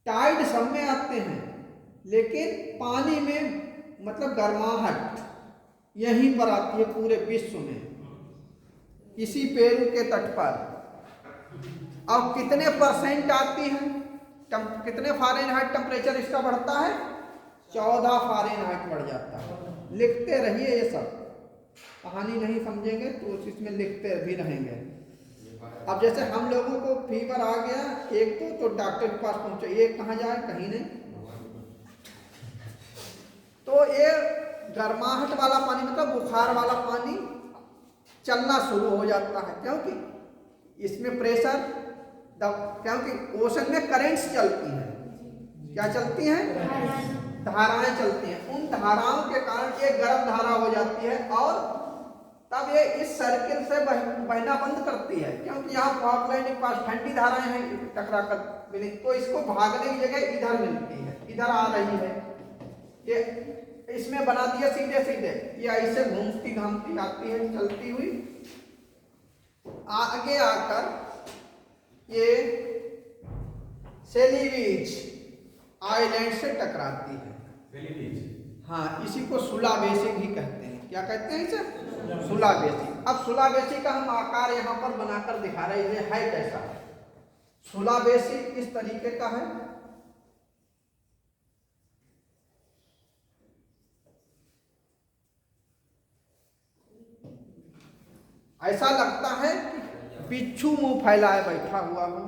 टाइड सब में आते हैं, लेकिन पानी में मतलब गर्माहट यहीं पर आती है पूरे विश्व में, इसी पेरू के तट पर। अब कितने परसेंट आती है? कितने फ़ारेनहाइट टेम्परेचर इसका बढ़ता है? 14 फ़ारेनहाइट बढ़ जाता है। लिखते रहिए, ये सब कहानी नहीं समझेंगे तो इसमें लिखते भी रहेंगे। अब जैसे हम लोगों को फीवर आ गया एक तो डॉक्टर के पास पहुंचे, ये कहाँ जाए? कहीं नहीं। तो ये गर्माहट वाला पानी मतलब बुखार वाला पानी चलना शुरू हो जाता है, क्योंकि इसमें प्रेशर, क्योंकि ओशन में करेंट्स चलती हैं। क्या चलती हैं? धाराएं चलती हैं। उन धाराओं के कारण ये गर्म धारा हो जाती है और तब ये इस सर्किल से बहना बंद करती है, क्योंकि यहाँ फॉकलैंड के पास ठंडी धाराएं हैं टकरा कर मिली, तो इसको भागने की जगह इधर मिलती है, इधर आ रही है। ये इसमें बना दिया सीधे सीधे, ये ऐसे घूमती घामती आती है चलती हुई, आगे आकर ये सेलीवीज आइलैंड से टकराती है। हाँ, इसी को सुलावेसी भी कहते हैं। क्या कहते हैं इसे? सुलावेसी। अब सुलावेसी का हम आकार यहाँ पर बनाकर दिखा रहे हैं, है कैसा? सुलावेसी इस तरीके का है। ऐसा लगता है कि बिच्छू मुंह फैलाए बैठा हुआ हो,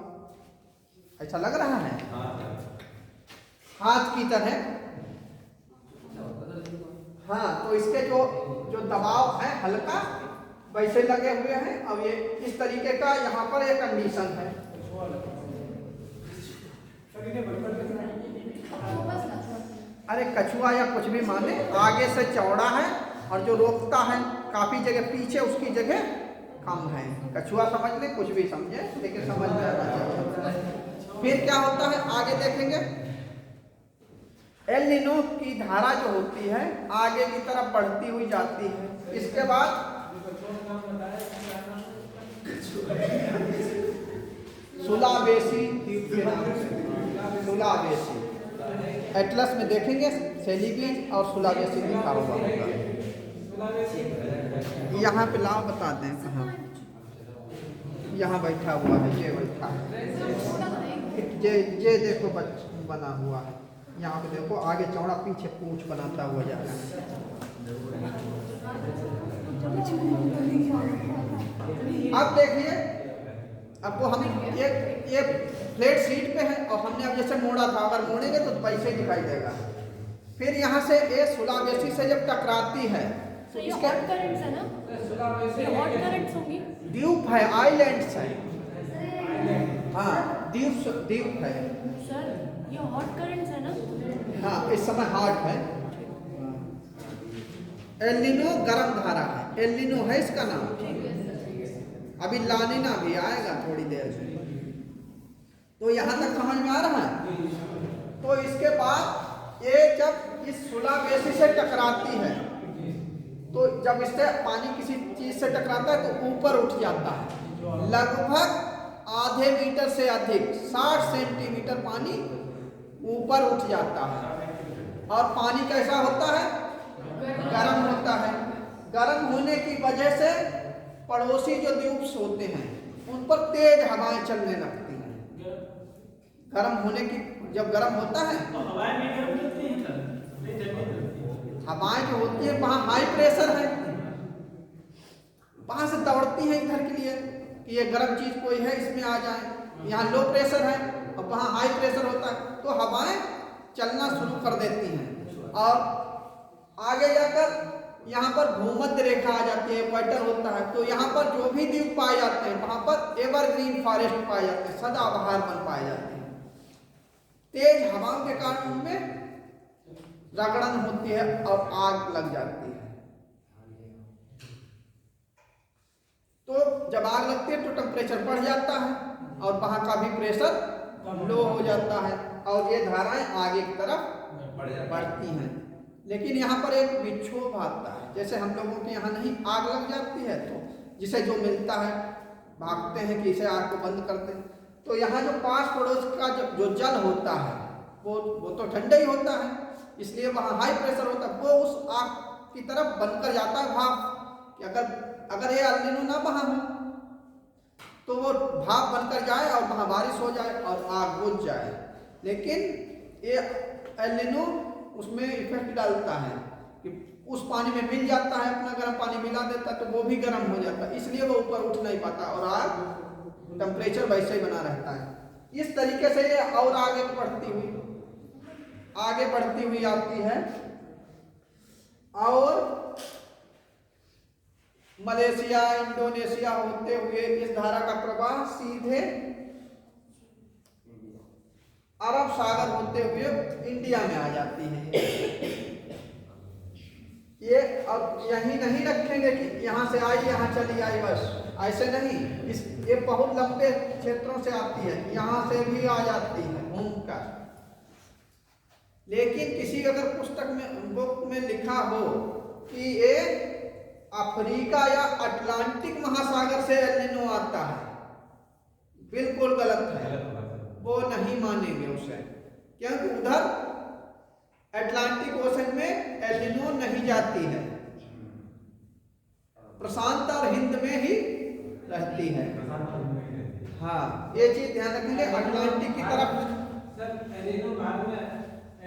ऐसा लग रहा है, हाथ की तरह। हाँ, तो इसके जो दबाव है हल्का वैसे लगे हुए हैं। अब ये इस तरीके का यहाँ पर एक कंडीशन है। अरे कछुआ या कुछ भी माने, आगे से चौड़ा है और जो रोकता है काफी जगह पीछे, उसकी जगह कम है। कछुआ समझ ले, कुछ भी समझे, लेकिन समझ में आना चाहिए। फिर क्या होता है आगे देखेंगे। एल नीनो की धारा जो होती है आगे की तरफ बढ़ती हुई जाती है। इसके बाद सुलावेसी द्वीप के नाम से, सुलावेसी एटलस में देखेंगे सेलीवीज और सुलावेसी लिखा हुआ होगा। यहाँ पे लाओ, बता दें कहाँ। यहाँ बैठा हुआ है, ये बैठा है, ये देखो बना हुआ है। यहाँ पे देखो आगे चौड़ा, पीछे पूंछ बनाता हुआ जा रहा है। अब देखिए, अब वो हम एक फ्लैट सीट पे है और हमने अब जैसे मोड़ा था, अगर मोड़ेंगे तो पैसे दिखाई देगा। फिर यहाँ से ये सुलावेसी से जब टकराती है तो ये हॉट करंट्स है ना? ये हॉट करंट्स होंगी? द्वीप है, आइलैंड्स है। हाँ, द्वीप है सर, ये हॉट करंट्स है ना? हाँ, इस समय हॉट है। एल नीनो गर्म धारा है, एल नीनो है इसका नाम। अभी लानिना भी आएगा थोड़ी देर से। तो यहाँ तक समझ में आ रहा है। तो इसके बाद ये जब इस सुलावेसी से टकराती है, तो जब इससे पानी किसी चीज से टकराता है तो ऊपर उठ जाता है, लगभग आधे मीटर से अधिक, 60 सेंटीमीटर पानी ऊपर उठ जाता है। और पानी कैसा होता है? गर्म होता है। गर्म होने की वजह से पड़ोसी जो द्वीप होते हैं उन पर तेज हवाएं चलने लगती हैं। गर्म होने की, जब गर्म होता है तो हवाएं नहीं गर्म चलती हैं सर, नहीं ठंडी चलती है। हवाएं जो होती है वहाँ हाई प्रेशर है, वहां से दौड़ती है इधर के लिए कि ये गर्म चीज कोई है इसमें आ जाए। यहाँ लो प्रेशर है और वहाँ हाई प्रेशर होता है, तो हवाएं चलना शुरू कर देती हैं और आगे जाकर यहाँ पर भूमध्य रेखा आ जाती है, इक्वेटर होता है। तो यहाँ पर जो भी द्वीप पाए जाते हैं वहाँ पर एवरग्रीन फॉरेस्ट पाए जाते हैं, सदाबहार वन पाए जाते हैं। तेज हवाओं के कारण उनमें रगड़न होती है और आग लग जाती है। तो जब आग लगती है तो टेम्परेचर बढ़ जाता है और वहाँ का भी प्रेशर लो हो जाता है और ये धाराएं आगे की तरफ बढ़ती हैं। लेकिन यहाँ पर एक विक्षोभ आता है, जैसे हम लोगों के यहाँ नहीं आग लग जाती है तो जिसे जो मिलता है भागते हैं कि इसे आग को बंद कर दें। तो यहाँ जो पास पड़ोस का जो जल होता है वो तो ठंडा ही होता है, इसलिए वहाँ हाई प्रेशर होता है, वो उस आग की तरफ बनकर जाता है भाप कि अगर ये एल नीनो ना बहा हो तो वो भाप बनकर जाए और वहाँ बारिश हो जाए और आग बुझ जाए। लेकिन ये एल नीनो उसमें इफेक्ट डालता है कि उस पानी में मिल जाता है, अपना गर्म पानी मिला देता है तो वो भी गर्म हो जाता है, इसलिए वो ऊपर उठ नहीं पाता और आग टेम्परेचर वैसे ही बना रहता है। इस तरीके से ये और आगे बढ़ती हुई आती है और मलेशिया, इंडोनेशिया होते हुए इस धारा का प्रवाह सीधे अरब सागर होते हुए इंडिया में आ जाती है। ये अब यही नहीं रखेंगे कि यहाँ से आई यहाँ चली आई, बस ऐसे नहीं, ये बहुत लंबे क्षेत्रों से आती है, यहाँ से भी आ जाती है घूमकर। लेकिन किसी अगर पुस्तक में बुक में लिखा हो कि ये अफ्रीका या अटलांटिक महासागर से एल नीनो आता है, बिल्कुल गलत है, वो नहीं मानेंगे उसे, क्योंकि उधर अटलांटिक ओशन में एल नीनो नहीं जाती है, प्रशांत और हिंद में ही रहती है। हाँ, ये चीज ध्यान रखेंगे। अटलांटिक की तरफ सर एल नीनो बाद में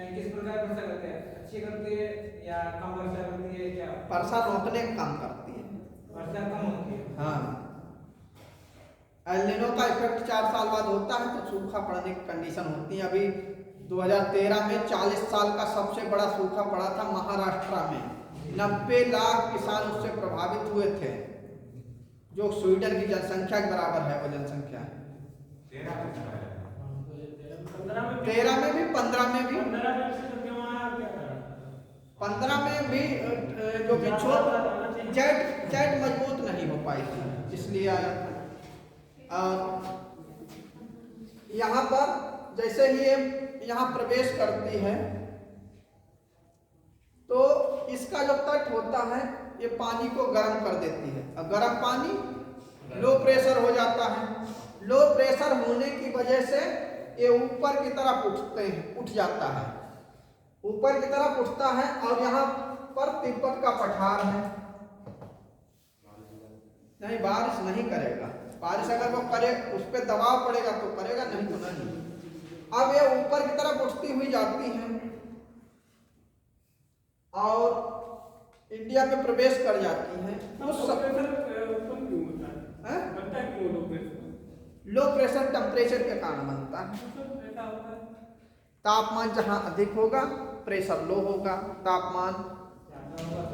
किस प्रकार वर्षा करते हैं, अच्छी करती है या कम वर्षा करती है, क्या वर्षा रोकने का काम करती है, वर्षा कम होती है? हाँ, एल नीनो का इफेक्ट 4 साल बाद होता है तो सूखा पड़ने की कंडीशन होती है। अभी 2013 में 40 साल का सबसे बड़ा सूखा पड़ा था महाराष्ट्र में, 90 लाख किसान उससे प्रभावित हुए थे, जो स्वीडन की जनसंख्या के बराबर है वो जनसंख्या। 13 में भी 15 में भी 15 में भी जो विक्षोभ जेट मजबूत नहीं हो पाई थी, इसलिए आया था। यहाँ पर जैसे ही ये यहाँ प्रवेश करती है तो इसका जो तट होता है ये पानी को गर्म कर देती है, और गर्म पानी लो प्रेशर हो जाता है। लो प्रेशर होने की वजह से ये ऊपर की तरफ उठ जाता है, ऊपर की तरफ उठता है और यहाँ पर तिब्बत का पठार है। नहीं, बारिश नहीं करेगा, बारिश अगर वो करे उस पर दबाव पड़ेगा तो करेगा, नहीं तो नहीं। अब ये ऊपर की तरफ उठती हुई जाती हैं और इंडिया में प्रवेश कर जाती हैं। उस लो प्रेशर टेम्परेचर के कारण बनता है। तापमान जहां अधिक होगा प्रेशर लो होगा, तापमान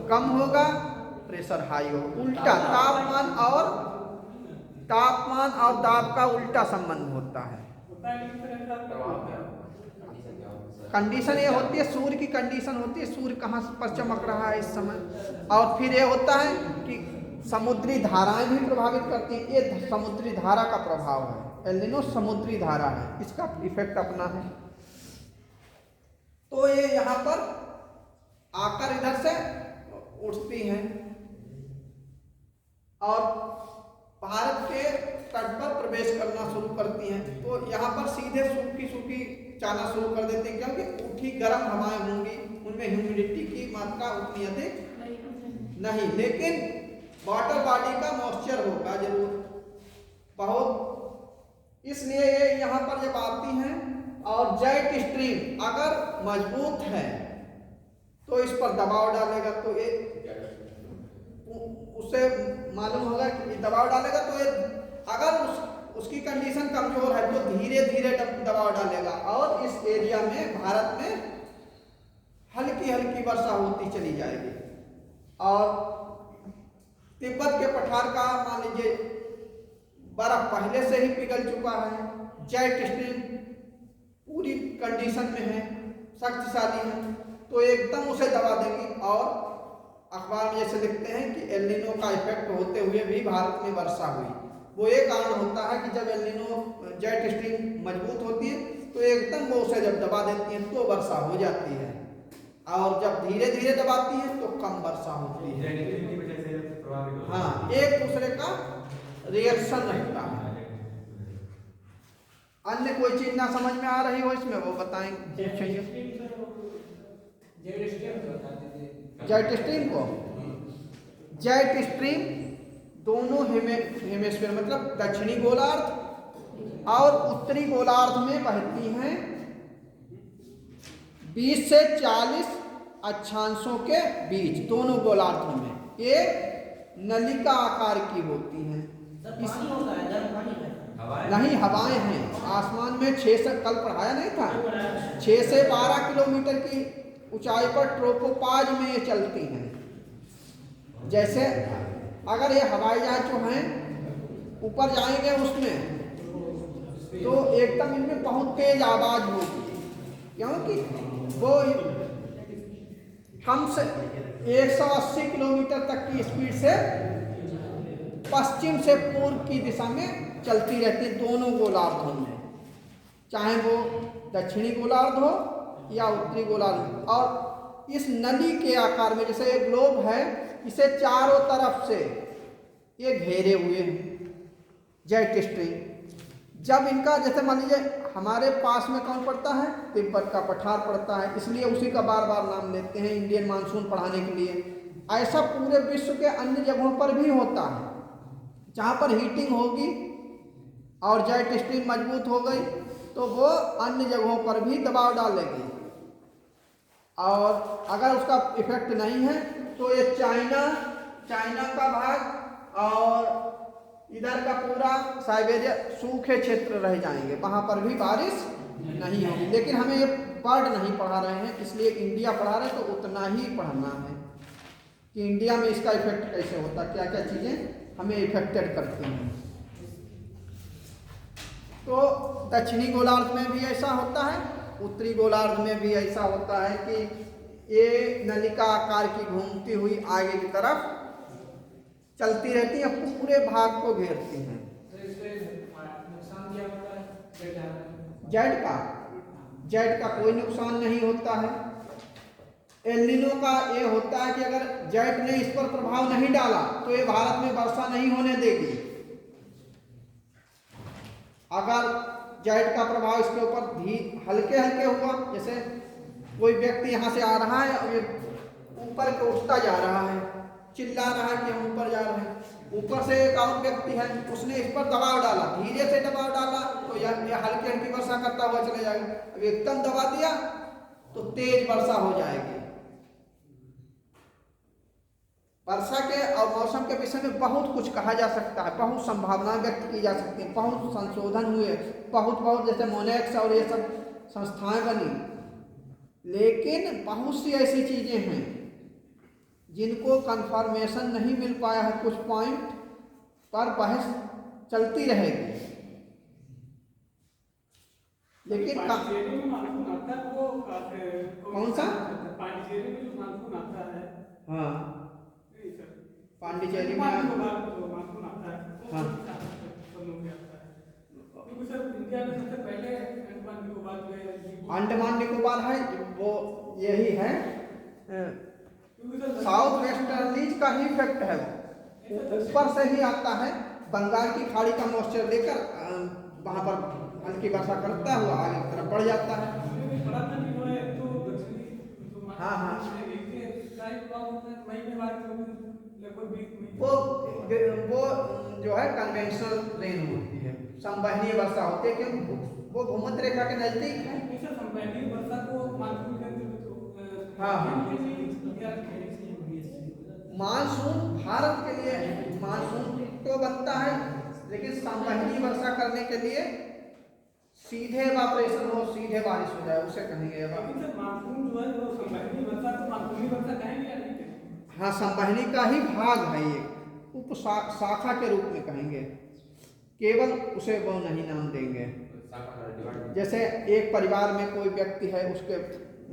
कम होगा प्रेशर हाई होगा। उल्टा तापमान और दाब का उल्टा संबंध होता है। कंडीशन ये होती है, सूर्य की कंडीशन होती है, सूर्य कहाँ पर चमक रहा है इस समय, और फिर ये होता है कि समुद्री धाराएं भी प्रभावित करती हैं। ये समुद्री धारा का प्रभाव है, एल नीनो समुद्री धारा है, इसका इफेक्ट अपना है। तो ये यहाँ पर आकर इधर से उठती हैं और भारत के तट पर प्रवेश करना शुरू करती हैं। तो यहाँ पर सीधे सूखी जाना शुरू कर देते हैं, क्योंकि उठी गर्म हवाएं होंगी, उनमें ह्यूमिडिटी की मात्रा उतनी अधिक नहीं, लेकिन वाटर बॉडी का मॉइस्चर होगा जरूर बहुत। इसलिए ये यहाँ पर जब आती हैं और जेट स्ट्रीम अगर मजबूत है तो इस पर दबाव डालेगा तो ये उससे मालूम होगा कि दबाव डालेगा तो ये अगर उसकी कंडीशन कमजोर है तो धीरे धीरे दबाव डालेगा और इस एरिया में भारत में हल्की हल्की वर्षा होती चली जाएगी। और तिब्बत के पठार का मान लीजिए बर्फ पहले से ही पिघल चुका है, जेट स्ट्रीम पूरी कंडीशन में है, शक्तिशाली है, तो एकदम उसे दबा देंगी। और अखबार में जैसे लिखते हैं कि एल नीनो का इफेक्ट होते हुए भी भारत में वर्षा हुई, वो एक कारण होता है कि जब एल नीनो जेट स्ट्रीम मजबूत होती है तो एकदम वो उसे जब दबा देती है तो वर्षा हो जाती है, और जब धीरे धीरे दबाती है तो कम वर्षा होती है। हाँ, एक दूसरे का रिएक्शन रहता है। अन्य कोई चीज ना समझ में आ रही हो इसमें वो बताएंगे। जेट स्ट्रीम को जेट स्ट्रीम दोनों हेमिस्फीयर मतलब दक्षिणी गोलार्ध और उत्तरी गोलार्ध में बहती हैं 20 से 40 अक्षांशों के बीच, दोनों गोलार्धों में ये नलिका आकार की होती हैं। नहीं, हवाएं हैं आसमान में 6 से, कल पढ़ाया नहीं था, 6 से 12 किलोमीटर की ऊंचाई पर ट्रोपोपाज में ये चलती हैं। जैसे अगर ये हवाई जहाज जो हैं ऊपर जाएंगे उसमें तो एकदम इनमें बहुत तेज आवाज होगी, क्योंकि वो कम से 180 किलोमीटर तक की स्पीड से पश्चिम से पूर्व की दिशा में चलती रहती है दोनों गोलार्धों में, चाहे वो दक्षिणी गोलार्ध हो या उत्तरी गोलार्ध। और इस नली के आकार में, जैसे एक ग्लोब है, इसे चारों तरफ से ये घेरे हुए हैं जेट स्ट्रीम। जब इनका जैसे मान लीजिए हमारे पास में कौन पड़ता है, तिब्बत का पठार पड़ता है, इसलिए उसी का बार बार नाम लेते हैं इंडियन मानसून पढ़ाने के लिए। ऐसा पूरे विश्व के अन्य जगहों पर भी होता है जहाँ पर हीटिंग होगी और जेट स्ट्रीम मजबूत हो गई तो वो अन्य जगहों पर भी दबाव डालेगी। और अगर उसका इफेक्ट नहीं है तो ये चाइना का भाग और इधर का पूरा साइबेरिया सूखे क्षेत्र रह जाएंगे, वहाँ पर भी बारिश नहीं होगी। लेकिन हमें ये वर्ड नहीं पढ़ा रहे हैं, इसलिए इंडिया पढ़ा रहे हैं तो उतना ही पढ़ना है कि इंडिया में इसका इफेक्ट कैसे होता है, क्या क्या चीज़ें हमें इफेक्टेड करती हैं। तो दक्षिणी गोलार्ध में भी ऐसा होता है, उत्तरी गोलार्ध में भी ऐसा होता है कि ये नलिका आकार की घूमती हुई आगे की तरफ चलती रहती है, पूरे भाग को घेरती हैं। जेट का कोई नुकसान नहीं होता है। एल नीनो का ये होता है कि अगर जेट ने इस पर प्रभाव नहीं डाला तो ये भारत में वर्षा नहीं होने देगी। अगर जेट का प्रभाव इसके ऊपर हल्के हल्के हुआ, जैसे कोई व्यक्ति यहाँ से आ रहा है और ये ऊपर को उठता जा रहा है, चिल्ला रहा है कि हम ऊपर जा रहे हैं, ऊपर से एक और व्यक्ति है उसने इस पर दबाव डाला, धीरे से दबाव डाला तो ये हल्की हल्की वर्षा करता हुआ चले जाएगा। अब एकदम दबा दिया तो तेज वर्षा हो जाएगी। वर्षा के और मौसम के विषय में बहुत कुछ कहा जा सकता है, बहुत संभावनाएं व्यक्त की जा सकती हैं, बहुत संशोधन हुए, बहुत जैसे मोनेक्स और ये सब संस्थाएं बनी, लेकिन बहुत सी ऐसी चीजें हैं जिनको कंफर्मेशन नहीं मिल पाया है। कुछ पॉइंट पर बहस चलती रहेगी, लेकिन कौन सा हाँ पांडिचेरी में अंडमान निकोबार है, वो यही है साउथ वेस्टर्लीज का ही इफेक्ट है, ऊपर से ही आता है, बंगाल की खाड़ी का मॉइस्चर लेकर वहाँ पर हल्की वर्षा करता हुआ आगे की तरफ बढ़ जाता है। हाँ हाँ वो जो है कन्वेंशनल रेन होती है, संवहनीय वर्षा होती है, क्योंकि वो भूमध्य रेखा के नजदीक है। पहली वर्षा को मानसून के अंतर्गत हाँ, हाँ। हाँ मानसून भारत के लिए मानसून तो बनता है, लेकिन संवहनीय वर्षा करने के लिए सीधे इवापोरेशन हो, सीधे बारिश हो जाए, उसे कहेंगे evaporation। मानसून जो है वो संवहनी वर्षा को मानसूनी वर्षा कहेंगे या नहीं कहेंगे? हाँ, संवहनी का ही भाग है ये, उप शाखा के रूप में कहेंगे, केवल उसे वो नहीं नाम देंगे। जैसे एक परिवार में कोई व्यक्ति है, उसके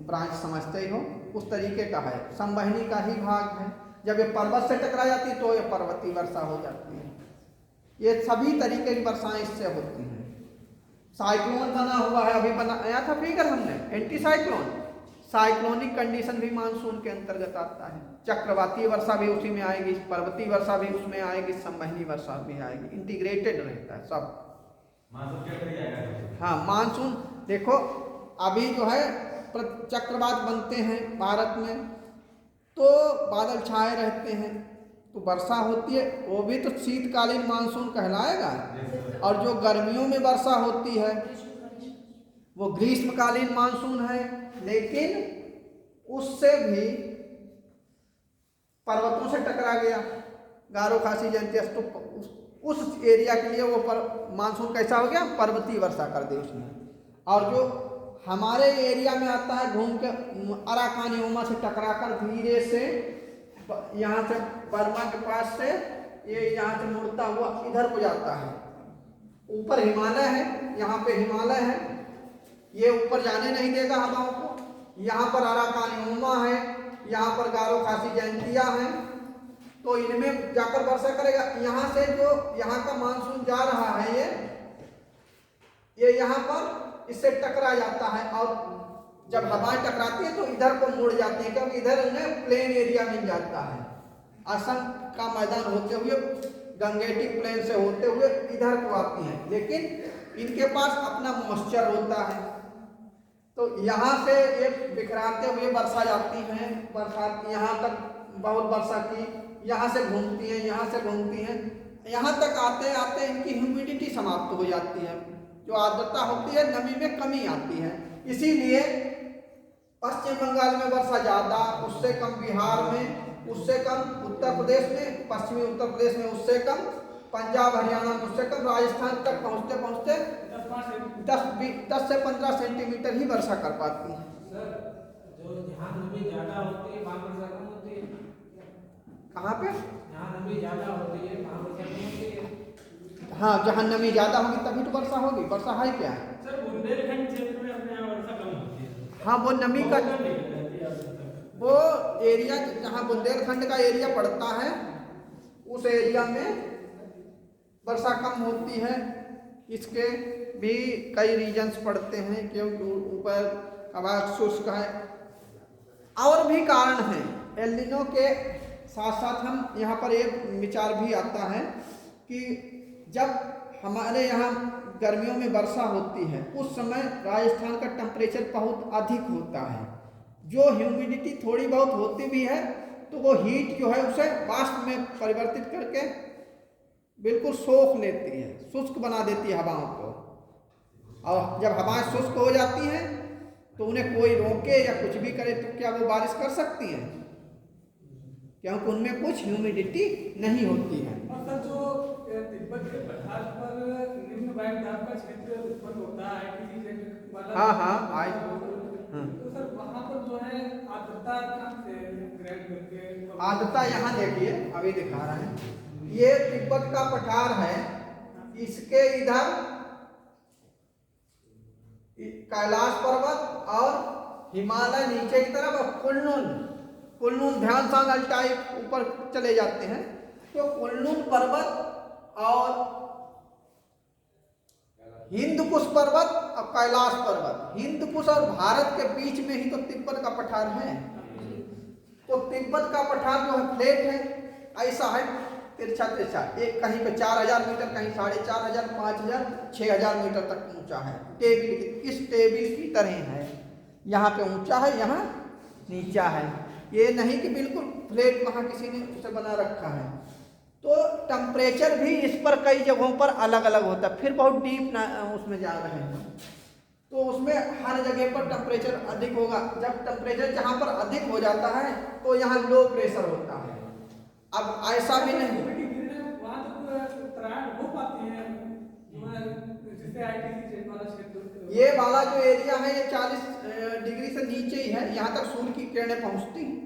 ब्रांच समझते ही हो, उस तरीके का है, संवहनी का ही भाग है। जब ये पर्वत से टकरा जाती है तो ये पर्वतीय वर्षा हो जाती है। ये सभी तरीके की वर्षाएं इससे होती हैं। साइक्लोन बना हुआ है, अभी बनाया था फिगर हमने, एंटी साइक्लोन, साइक्लोनिक कंडीशन भी मानसून के अंतर्गत आता है। चक्रवातीय वर्षा भी उसी में आएगी, पर्वतीय वर्षा भी उसमें आएगी, संवहनी वर्षा भी आएगी, इंटीग्रेटेड रहता है सब। मानसून क्या करिएगा? हाँ, मानसून देखो अभी जो है चक्रवात बनते हैं भारत में, तो बादल छाए रहते हैं, तो वर्षा होती है, वो भी तो शीतकालीन मानसून कहलाएगा। और जो गर्मियों में वर्षा होती है वो ग्रीष्मकालीन मानसून है, लेकिन उससे भी पर्वतों से टकरा गया, गारो खासी जयंती, तो उस एरिया के लिए वो मानसून कैसा हो गया, पर्वतीय वर्षा कर दे उसने। और जो हमारे एरिया में आता है घूम के अराकान योमा से टकराकर धीरे से यहाँ से बर्मा के पास से ये यहाँ से मुड़ता हुआ इधर को जाता है। ऊपर हिमालय है, यहाँ पे हिमालय है, ये ऊपर जाने नहीं देगा हवाओं को। यहाँ पर अराकान योमा है, यहाँ पर गारो खासी जयंतिया है, तो इनमें जाकर वर्षा करेगा। यहाँ से जो यहाँ का मानसून जा रहा है ये यहाँ पर इससे टकरा जाता है, और जब हवाएं टकराती है तो इधर को मुड़ जाती है, क्योंकि इधर उन्हें प्लेन एरिया मिल जाता है। असम का मैदान होते हुए गंगेटिक प्लेन से होते हुए इधर को आती हैं, लेकिन इनके पास अपना मॉइस्चर होता है, तो यहाँ से ये बिखराते हुए वर्षा जाती हैं। बरसात यहाँ तक बहुत वर्षा की, यहाँ से घूमती हैं, यहाँ से घूमती हैं, यहाँ तक आते आते इनकी ह्यूमिडिटी समाप्त हो जाती है, जो आर्द्रता होती है, नमी में कमी आती है। इसीलिए पश्चिम बंगाल में वर्षा ज़्यादा, उससे कम बिहार में, उससे कम उत्तर प्रदेश में, पश्चिमी उत्तर प्रदेश में उससे कम, पंजाब हरियाणा में उससे कम, राजस्थान तक पहुँचते पहुँचते 10 से 15 सेंटीमीटर ही वर्षा कर पाती है। सर, जो जहाँ नमी ज़्यादा होती है वहाँ वर्षा कम होती है। कहाँ पे? जहाँ नमी ज़्यादा होती है वहाँ वर्षा कम होती है। हाँ, जहाँ नमी ज़्यादा होगी तभी तो वर्षा होगी। वर्षा है क्या? सर, बुंदेलखंड क्षेत्र में अपने यहाँ वर्षा कम होती है। हाँ, वो नमी का वो एरिया जहाँ बुंदेलखंड का एरिया पड़ता है, उस एरिया में वर्षा कम होती है। इसके भी कई रीजन्स पड़ते हैं, क्योंकि ऊपर हवा शुष्क है, और भी कारण हैं। एल नीनो के साथ साथ हम यहाँ पर एक विचार भी आता है कि जब हमारे यहाँ गर्मियों में वर्षा होती है, उस समय राजस्थान का टेम्परेचर बहुत अधिक होता है। जो ह्यूमिडिटी थोड़ी बहुत होती भी है, तो वो हीट जो है उसे वाष्प में परिवर्तित करके बिल्कुल सोख लेती है, शुष्क बना देती है हवाओं को। और जब हवाएं शुष्क हो जाती हैं तो उन्हें कोई रोके या कुछ भी करे तो क्या वो बारिश कर सकती हैं? क्योंकि उनमें कुछ ह्यूमिडिटी नहीं होती है। और सर, जो तिब्बत के पठार पर निम्न वायु दाब का क्षेत्र उत्पन्न होता है किसी क्षेत्र वाला, हाँ, हाँ, आए। तो सर वहाँ पर जो है आर्द्रता कहाँ से ग्रहण करके? आर्द्रता यहाँ देखिए, अभी दिखा रहा है, ये तिब्बत का पठार है, इसके इधर कैलाश पर्वत और हिमालय नीचे की तरफ, और कुनलुन ध्यान सांग अल्टाई ऊपर चले जाते हैं। तो कुनलुन पर्वत और हिंदकुश पर्वत और कैलाश पर्वत, हिंदकुश और भारत के बीच में ही तो तिब्बत का पठार है। तो तिब्बत का पठार जो है फ्लैट है, ऐसा है, तिरछा तिरछा, एक कहीं पे 4000 मीटर, कहीं 4500, 5000, 6000 मीटर तक ऊंचा है। टेबिल, इस टेबिल की तरह है, यहाँ पे ऊंचा है, यहाँ नीचा है। ये नहीं कि बिल्कुल फ्लैट वहाँ किसी ने उसे बना रखा है। तो टेम्परेचर भी इस पर कई जगहों पर अलग अलग होता है। फिर बहुत डीप उसमें जा रहे हैं। तो उसमें हर जगह पर टेम्परेचर अधिक होगा। जब टेम्परेचर जहाँ पर अधिक हो जाता है तो यहाँ लो प्रेशर होता है। अब ऐसा भी नहीं, वहाँ तो तरार हो पाती है जिससे ITC वाला क्षेत्र, ये वाला जो एरिया है ये 40 डिग्री से नीचे ही है, यहाँ तक सूर्य की किरणें पहुँचती हैं,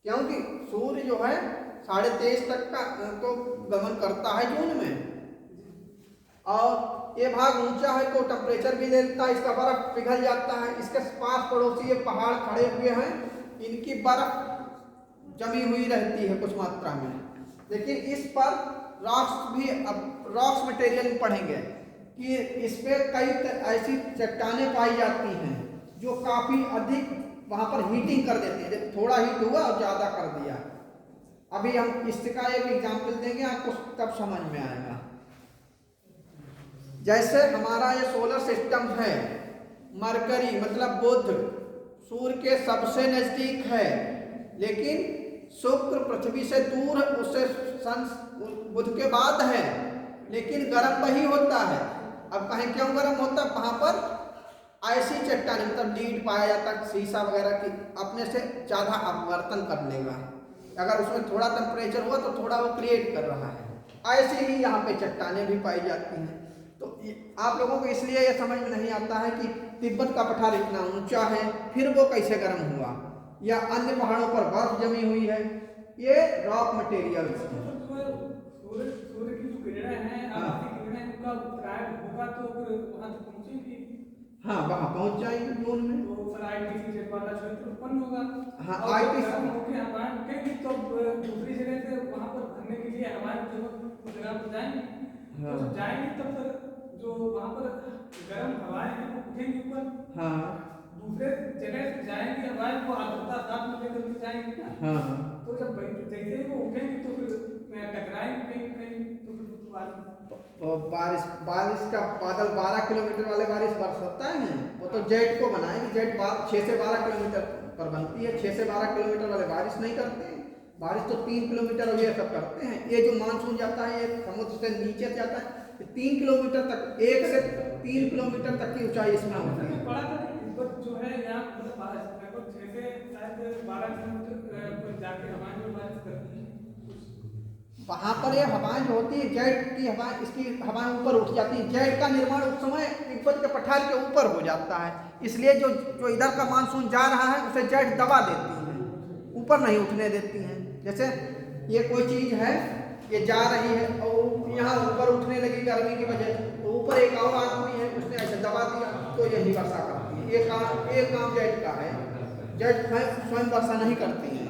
क्योंकि सूर्य जो है 23.5 तक का तो गमन करता है जून में, और ये भाग ऊंचा है तो टेम्परेचर भी लेता है, इसका बर्फ पिघल जाता है। इसके पास पड़ोसी ये पहाड़ खड़े हुए हैं, इनकी बर्फ जमी हुई रहती है कुछ मात्रा में, लेकिन इस पर रॉक्स भी, अब रॉक्स मटेरियल पढ़ेंगे कि इस पे कई ऐसी चट्टानें पाई जाती हैं जो काफ़ी अधिक वहाँ पर हीटिंग कर देती है। थोड़ा हीट हुआ और ज़्यादा कर दिया। अभी हम इसका एक एग्जाम्पल देंगे, आपको तब समझ में आएगा। जैसे हमारा ये सोलर सिस्टम है, मरकरी मतलब बुध सूर्य के सबसे नज़दीक है, लेकिन शुक्र पृथ्वी से दूर, उससे बुध के बाद है, लेकिन गर्म वही होता है। अब कहें क्यों गर्म होता है? वहाँ पर ऐसी चट्टान मतलब लीड पाया जाता है, शीशा वगैरह की अपने से ज़्यादा अपवर्तन कर लेगा। अगर उसमें थोड़ा टेम्परेचर हुआ तो थोड़ा वो क्रिएट कर रहा है। ऐसे ही यहाँ पे चट्टानें भी पाई जाती हैं। तो आप लोगों को इसलिए ये समझ में नहीं आता है कि तिब्बत का पठार इतना ऊंचा है, फिर वो कैसे गर्म हुआ, या अन्य पहाड़ों पर बर्फ जमी हुई है। ये रॉक मटेरियल सूर्य की जो किरणें हैं, आपकी किरणें उनका उत्तरायण होगा तो फिर वहाँ तक पहुँचेंगी। हाँ, वहाँ पहुँच जाएंगे जून में, तो सर ITC वाला क्षेत्र उत्पन्न होगा। हाँ, और ITC हवाएं उठेंगी तो दूसरी जगह से वहाँ पर भरने के लिए हवाएं उस जगह पर जाएंगी। हाँ। तो जाएंगी तब सर जो वहाँ पर गर्म हवाएं हैं वो उठेंगी ऊपर, हाँ दूसरे जगह से जाएंगी हवाएं, वो आर्द्रता साथ में लेकर के जाएंगी ना। हाँ। तो जब जैसे ही वो उठेंगी तो फिर टकराएंगे कहीं कहीं, तो फिर तो बारिश का बादल 12 किलोमीटर वाले बारिश बरसता है, वो तो जेट को बनाएंगे। जेट 6 से 12 किलोमीटर पर बनती है, 6 से 12 किलोमीटर वाले बारिश नहीं करते हैं। बारिश तो 3 किलोमीटर और ये सब करते हैं। ये जो मानसून जाता है ये समुद्र से नीचे जाता है, 3 किलोमीटर तक, 1 से 3 किलोमीटर तक की ऊंचाई इसमें होती है। बड़ा तिब्बत जो है यहाँ मतलब 6 से शायद 12 किलोमीटर जाके हवाएं में बारिश करती है। वहाँ पर ये हवाएं जो होती है जेट की हवाएं, इसकी हवाएं ऊपर उठ जाती है। जेट का निर्माण उस समय तिब्बत के पठार के ऊपर हो जाता है, इसलिए जो इधर का मानसून जा रहा है उसे जेट दबा देती है, ऊपर नहीं उठने देती हैं। जैसे ये कोई चीज़ है, ये जा रही है और यहाँ ऊपर उठने लगी गर्मी की वजह से, तो ऊपर एक और आदमी है उसने ऐसे दबा दिया तो यही वर्षा करती है। ये काम जेट का है, जेट स्वयं वर्षा नहीं करती है।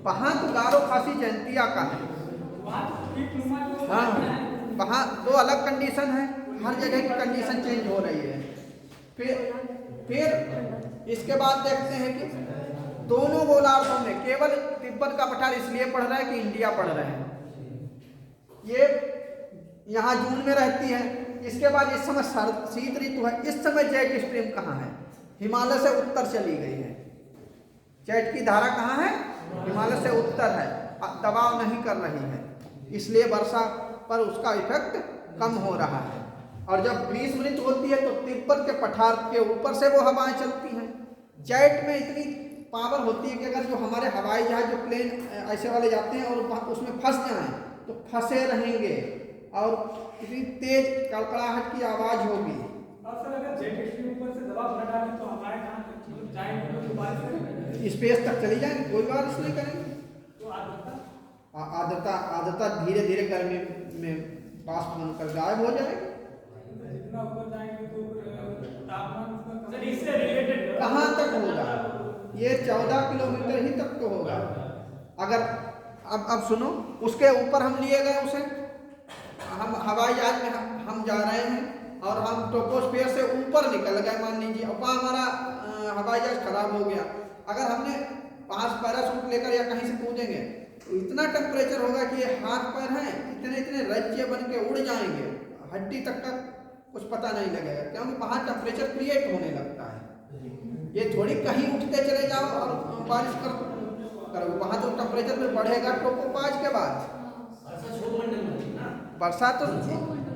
वहाँ तो गारो खासी जयंतिया का है। हाँ, वहाँ 2 अलग कंडीशन है, हर जगह की कंडीशन चेंज हो रही है। फिर इसके बाद देखते हैं कि दोनों गोलार्धों में केवल तिब्बत का पठार इसलिए पढ़ रहा है कि इंडिया पढ़ रहे हैं। ये यहाँ जून में रहती है। इसके बाद इस समय शीत ऋतु है। इस समय जेट स्ट्रीम कहाँ है? हिमालय से उत्तर चली गई है। जेट की धारा कहाँ है? हिमालय से उत्तर है, दबाव नहीं कर रही है, इसलिए वर्षा पर उसका इफेक्ट कम हो रहा है। और जब ग्रीष्म ऋतु होती है तो तिब्बत के पठार के ऊपर से वो हवाएं चलती हैं। जेट में इतनी पावर होती है कि अगर जो हमारे हवाई जहाज जो प्लेन ऐसे वाले जाते हैं और उसमें फंस जाएं तो फंसे रहेंगे और इतनी तेज कड़कड़ाहट की आवाज़ होगी। और सर अगर जेट स्ट्रीम ऊपर से दबाव बढ़ा दें तो हमारे कहाँ जाएंगे तो बारिश करेंगे, स्पेस तक चली जाएंगे, कोई बारिश नहीं करेंगे। तो आर्द्रता धीरे धीरे गर्मी में वाष्प बनकर गायब हो जाएगी। जितना ऊपर जाएंगे तो तापमान सर इससे रिलेटेड कहाँ तक होगा? ये 14 किलोमीटर ही तक तो होगा। अगर अब सुनो, उसके ऊपर हम लिए गए उसे, हम हवाई जहाज में हम जा रहे हैं और हम ट्रोपोस्फियर से ऊपर निकल गए मान लीजिए, और वहाँ हमारा हवाई जहाज खराब हो गया। अगर हमने पास पैराशूट लेकर या कहीं से कूदेंगे तो इतना टेम्परेचर होगा कि ये हाथ पैर हैं इतने रज्जे बन के उड़ जाएंगे, हड्डी तक का कुछ पता नहीं लगेगा, क्योंकि वहाँ टेम्परेचर क्रिएट होने लगता है। ये थोड़ी कहीं उठते चले जाओ और बारिश करो, वहाँ तो टेम्परेचर में बढ़ेगा ट्रोपोपाज के बाद। वर्षा तो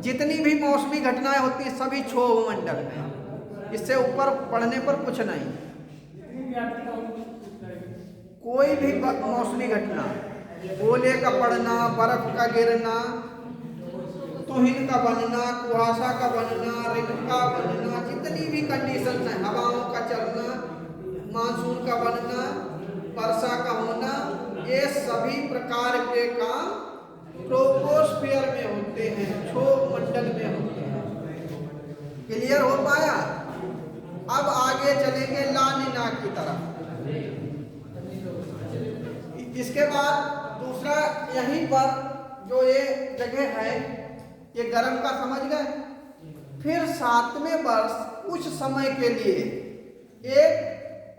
जितनी भी मौसमी घटनाएं होती हैं सभी क्षोभ मंडल में, इससे ऊपर पढ़ने पर कुछ नहीं। कोई भी मौसमी घटना, ओले का पड़ना, बर्फ का गिरना, तुहिन का बनना, कुहासा का बनना, रिम का बनना, जितनी भी कंडीशन है, हवाओं का चलना, मानसून का बनना, वर्षा का होना, ये सभी प्रकार के काम ट्रोपोस्फियर में होते हैं, क्षोभ मंडल में होते हैं। क्लियर हो पाया? अब आगे चलेंगे ला नीना की तरफ। इसके बाद दूसरा यहीं पर जो ये जगह है, ये गर्म का समझ गए। फिर 7वें वर्ष कुछ समय के लिए एक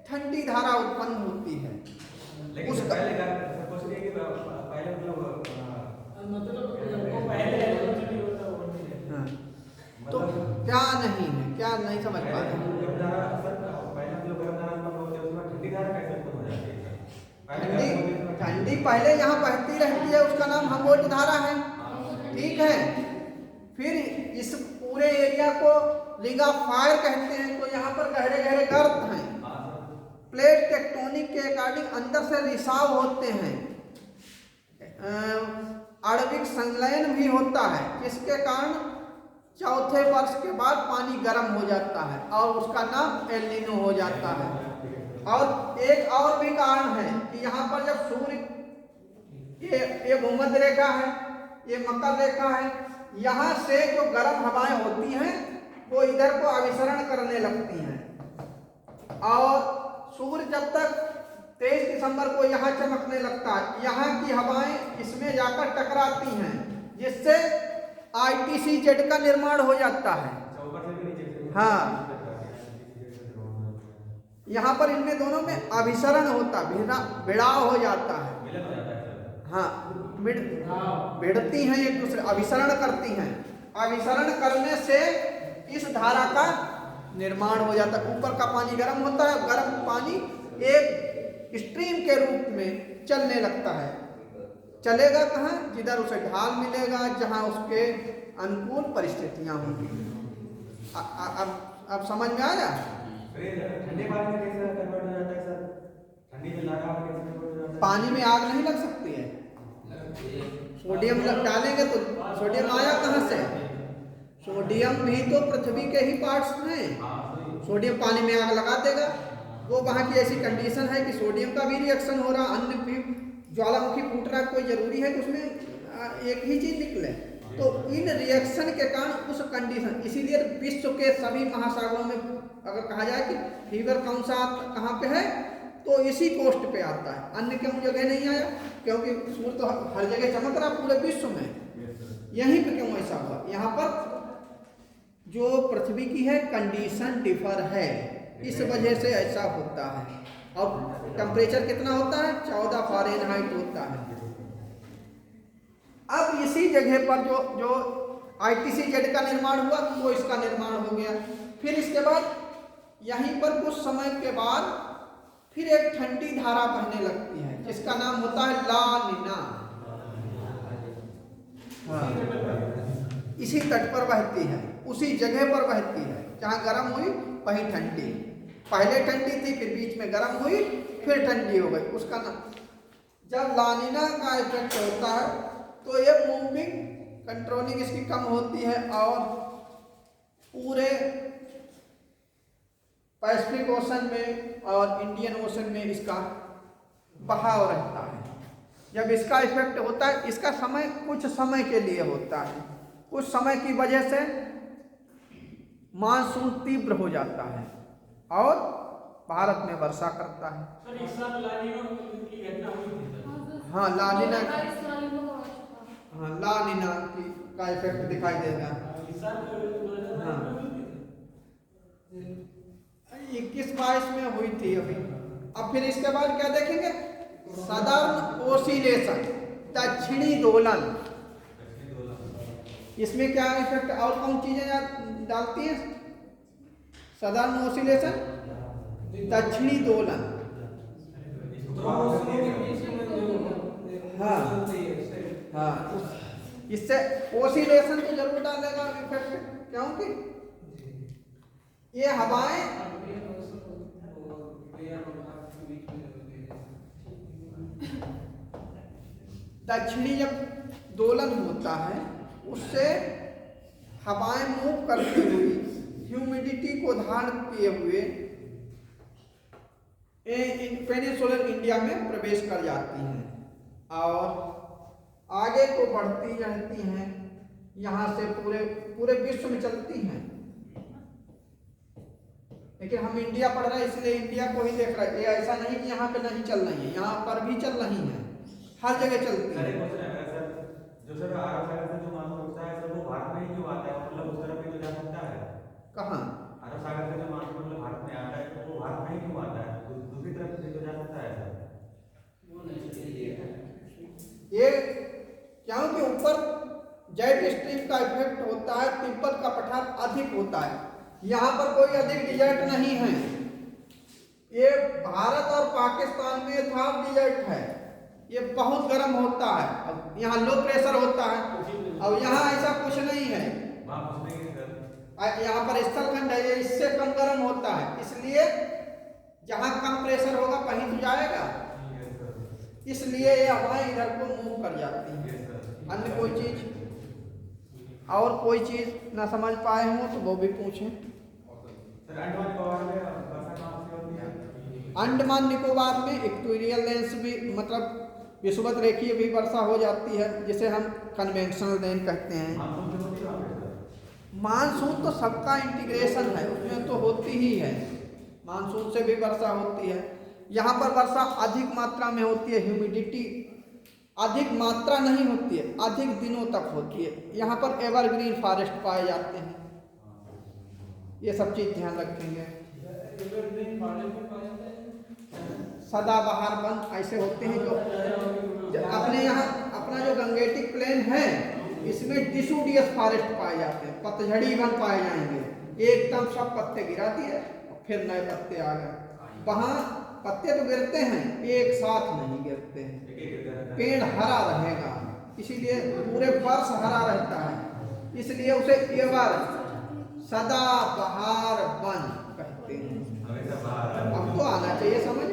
ठंडी धारा उत्पन्न होती है। लेकिन उसका पहले सपोज किया कि पहले हाँ, तो क्या नहीं है, क्या नहीं समझ पा रहे? ठंडी पहले यहाँ बहती रहती है, उसका नाम हमवोल्ट धारा है, ठीक है। फिर इस पूरे एरिया को रिंग ऑफ फायर कहते हैं। तो यहाँ पर गहरे गहरे गर्त हैं, प्लेट टेक्टोनिक के अकॉर्डिंग अंदर से रिसाव होते हैं, आणविक संलयन भी होता है, जिसके कारण चौथे वर्ष के बाद पानी गर्म हो जाता है और उसका नाम एल नीनो हो जाता है। और एक और भी कारण है कि यहाँ पर जब सूर्य, ये भूमध्य रेखा है, ये मकर रेखा है, यहाँ से जो गर्म हवाएं होती हैं वो इधर को अभिसरण करने लगती हैं और सूर्य जब तक 23 दिसंबर को यहाँ चमकने लगता है, यहाँ की हवाएं इसमें जाकर टकराती हैं, जिससे ITC-Z का निर्माण हो जाता है। हाँ, यहाँ पर इनमें दोनों में अभिसरण होता, भिड़ाव हो जाता है। हाँ, भिड़ती हैं एक दूसरे, अभिसरण करती हैं। अभिसरण करने से इस धारा का निर्माण हो जाता है। ऊपर का पानी गर्म होता है, गर्म पानी एक स्ट्रीम के रूप में चलने लगता है। चलेगा कहाँ? जिधर उसे ढाल मिलेगा, जहाँ उसके अनुकूल परिस्थितियाँ होंगी। अब समझ में आया? ठंडे पानी में कैसे कन्वर्ट हो जाता है सर? ठंडी में लगा कैसे कन्वर्ट हो जाता है? पानी में आग नहीं लग सकती है। सोडियम डालेंगे तो सोडियम आया कहाँ से? सोडियम भी तो पृथ्वी के ही पार्ट्स हैं। सोडियम पानी में आग लगा देगा। वो वहाँ की ऐसी कंडीशन है कि सोडियम का भी रिएक्शन हो रहा, अन्य भी ज्वालामुखी फूट रहा, कोई जरूरी है कि उसमें एक ही चीज निकले। तो इन रिएक्शन के कारण उस कंडीशन, इसीलिए विश्व के सभी महासागरों में अगर कहा जाए कि फीवर कौन सा कहाँ पे है, तो इसी कोस्ट पे आता है, अन्य क्यों जगह नहीं आया? क्योंकि सूर्य तो हर जगह चमक रहा पूरे विश्व में। यहीं पे क्यों ऐसा हुआ? यहाँ पर जो पृथ्वी की है कंडीशन डिफर है, इस वजह से ऐसा होता है। अब टेम्परेचर कितना होता है? 14 फ़ारेनहाइट होता है। अब इसी जगह पर जो ITC-Z का निर्माण हुआ, वो इसका निर्माण हो गया। फिर इसके बाद यहीं पर कुछ समय के बाद फिर एक ठंडी धारा बहने लगती है, जिसका नाम होता है ला नीना। हाँ, इसी तट पर बहती है, उसी जगह पर बहती है जहाँ गर्म हुई वहीं ठंडी। पहले ठंडी थी, फिर बीच में गर्म हुई, फिर ठंडी हो गई। उसका नाम, जब ला नीना का इफेक्ट होता है तो ये मूविंग कंट्रोलिंग इसकी कम होती है और पूरे पैसिफिक ओशन में और इंडियन ओशन में इसका बहाव रहता है। जब इसका इफेक्ट होता है, इसका समय कुछ समय के लिए होता है, कुछ समय की वजह से मानसून तीव्र हो जाता है और भारत में वर्षा करता है। सर इस साल ला नीना की घटना हुई थी। हाँ, ला नीना, हाँ, ला नीना का इफेक्ट दिखाई देगा। हाँ, 21-22 में हुई थी अभी। अब फिर इसके बाद क्या देखेंगे? सदर्न ओसिलेशन, दक्षिणी दोलन। इसमें क्या इफेक्ट और कौन चीजें डालती है? सदर्न ओसिलेशन, दक्षिणी दोलन। हाँ हाँ, इससे ओसिलेशन तो जरूर डालेगा इफेक्ट, क्योंकि ये हवाएं दक्षिणी जब दोलन होता है उससे हवाएं मूव करती हुई ह्यूमिडिटी को धारण किए हुए पेनिनसुलर इंडिया में प्रवेश कर जाती हैं और आगे को बढ़ती रहती हैं, यहाँ से पूरे पूरे विश्व में चलती हैं। लेकिन हम इंडिया पढ़ रहे हैं इसलिए इंडिया को ही देख रहे हैं। ये ऐसा नहीं कि यहाँ पे नहीं चल रही है, यहाँ पर भी चल रही हैं, हर जगह चलती है। जो सर अरब सागर से जो मानसून उठता है सर वो भारत में ही क्यों आता है, मतलब उस तरफ भी तो जा सकता है। कहाँ अरब सागर से जो मानसून मतलब भारत में आता है तो वो भारत में ही क्यों आता है, दूसरी तरफ से तो जा सकता है सर। ये क्योंकि ऊपर जेट स्ट्रीम का इफेक्ट होता है, तिब्बत का पठार अधिक होता है, यहाँ पर कोई अधिक डिजर्ट नहीं है। ये भारत और पाकिस्तान में था डिजर्ट है, ये बहुत गर्म होता है। अब यहाँ लो प्रेशर होता है, अब यहाँ ऐसा कुछ नहीं है, यहाँ पर स्थलखंड है, ये इससे कम गर्म होता है, इसलिए जहाँ कम प्रेशर होगा कहीं तो जाएगा, इसलिए ये हवाएं इधर को मूव कर जाती हैं। अन्य कोई चीज और कोई चीज ना समझ पाए हो तो वो भी पूछें। अंडमान निकोबार में इक्वेटोरियल लेंस भी मतलब विषुवत रेखीय भी वर्षा हो जाती है, जिसे हम कन्वेंशनल रेन कहते हैं। मानसून तो सबका इंटीग्रेशन है, उसमें तो होती ही है, मानसून से भी वर्षा होती है। यहाँ पर वर्षा अधिक मात्रा में होती है, ह्यूमिडिटी अधिक मात्रा नहीं होती है, अधिक दिनों तक होती है। यहाँ पर एवरग्रीन फॉरेस्ट पाए जाते हैं, ये सब चीज ध्यान रखेंगे। सदाबहार वन ऐसे होते हैं जो अपने यहाँ अपना जो गंगेटिक प्लेन है इसमें डिसोडियस फॉरेस्ट पाए जाते हैं, पतझड़ी वन पाए जाएंगे, एकदम सब पत्ते गिरा दिए फिर नए पत्ते आ गए। वहाँ पत्ते तो गिरते हैं, एक साथ नहीं गिरते हैं, पेड़ हरा रहेगा, इसीलिए पूरे वर्ष हरा रहता है, इसलिए उसे एवर सदाबहार वन कहते हैं। अब तो आना चाहिए समझ।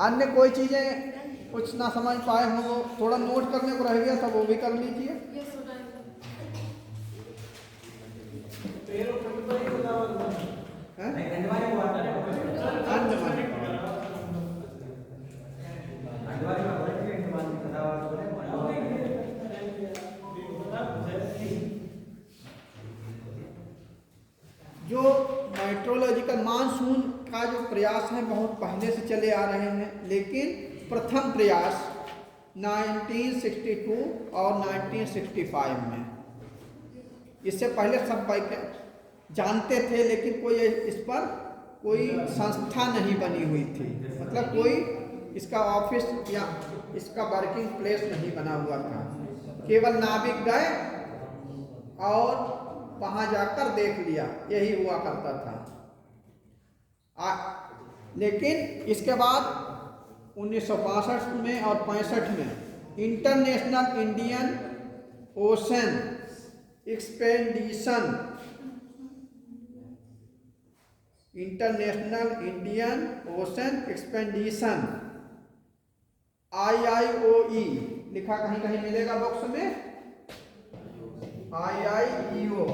अन्य कोई चीजें कुछ ना समझ पाए हो वो थोड़ा नोट करने को रह गया था, वो भी कर लीजिए। जो मेट्रोलॉजिकल मानसून का जो प्रयास है बहुत पहले से चले आ रहे हैं, लेकिन प्रथम प्रयास 1962 और 1965 में, इससे पहले सब जानते थे लेकिन कोई इस पर कोई संस्था नहीं बनी हुई थी, मतलब कोई इसका ऑफिस या इसका वर्किंग प्लेस नहीं बना हुआ था। केवल नाविक गए और वहां जाकर देख लिया, यही हुआ करता था। लेकिन इसके बाद 1962 में और 65 में international Indian ocean expedition, international Indian ocean expedition IIOE लिखा कहीं कहीं मिलेगा बॉक्स में, IIEO।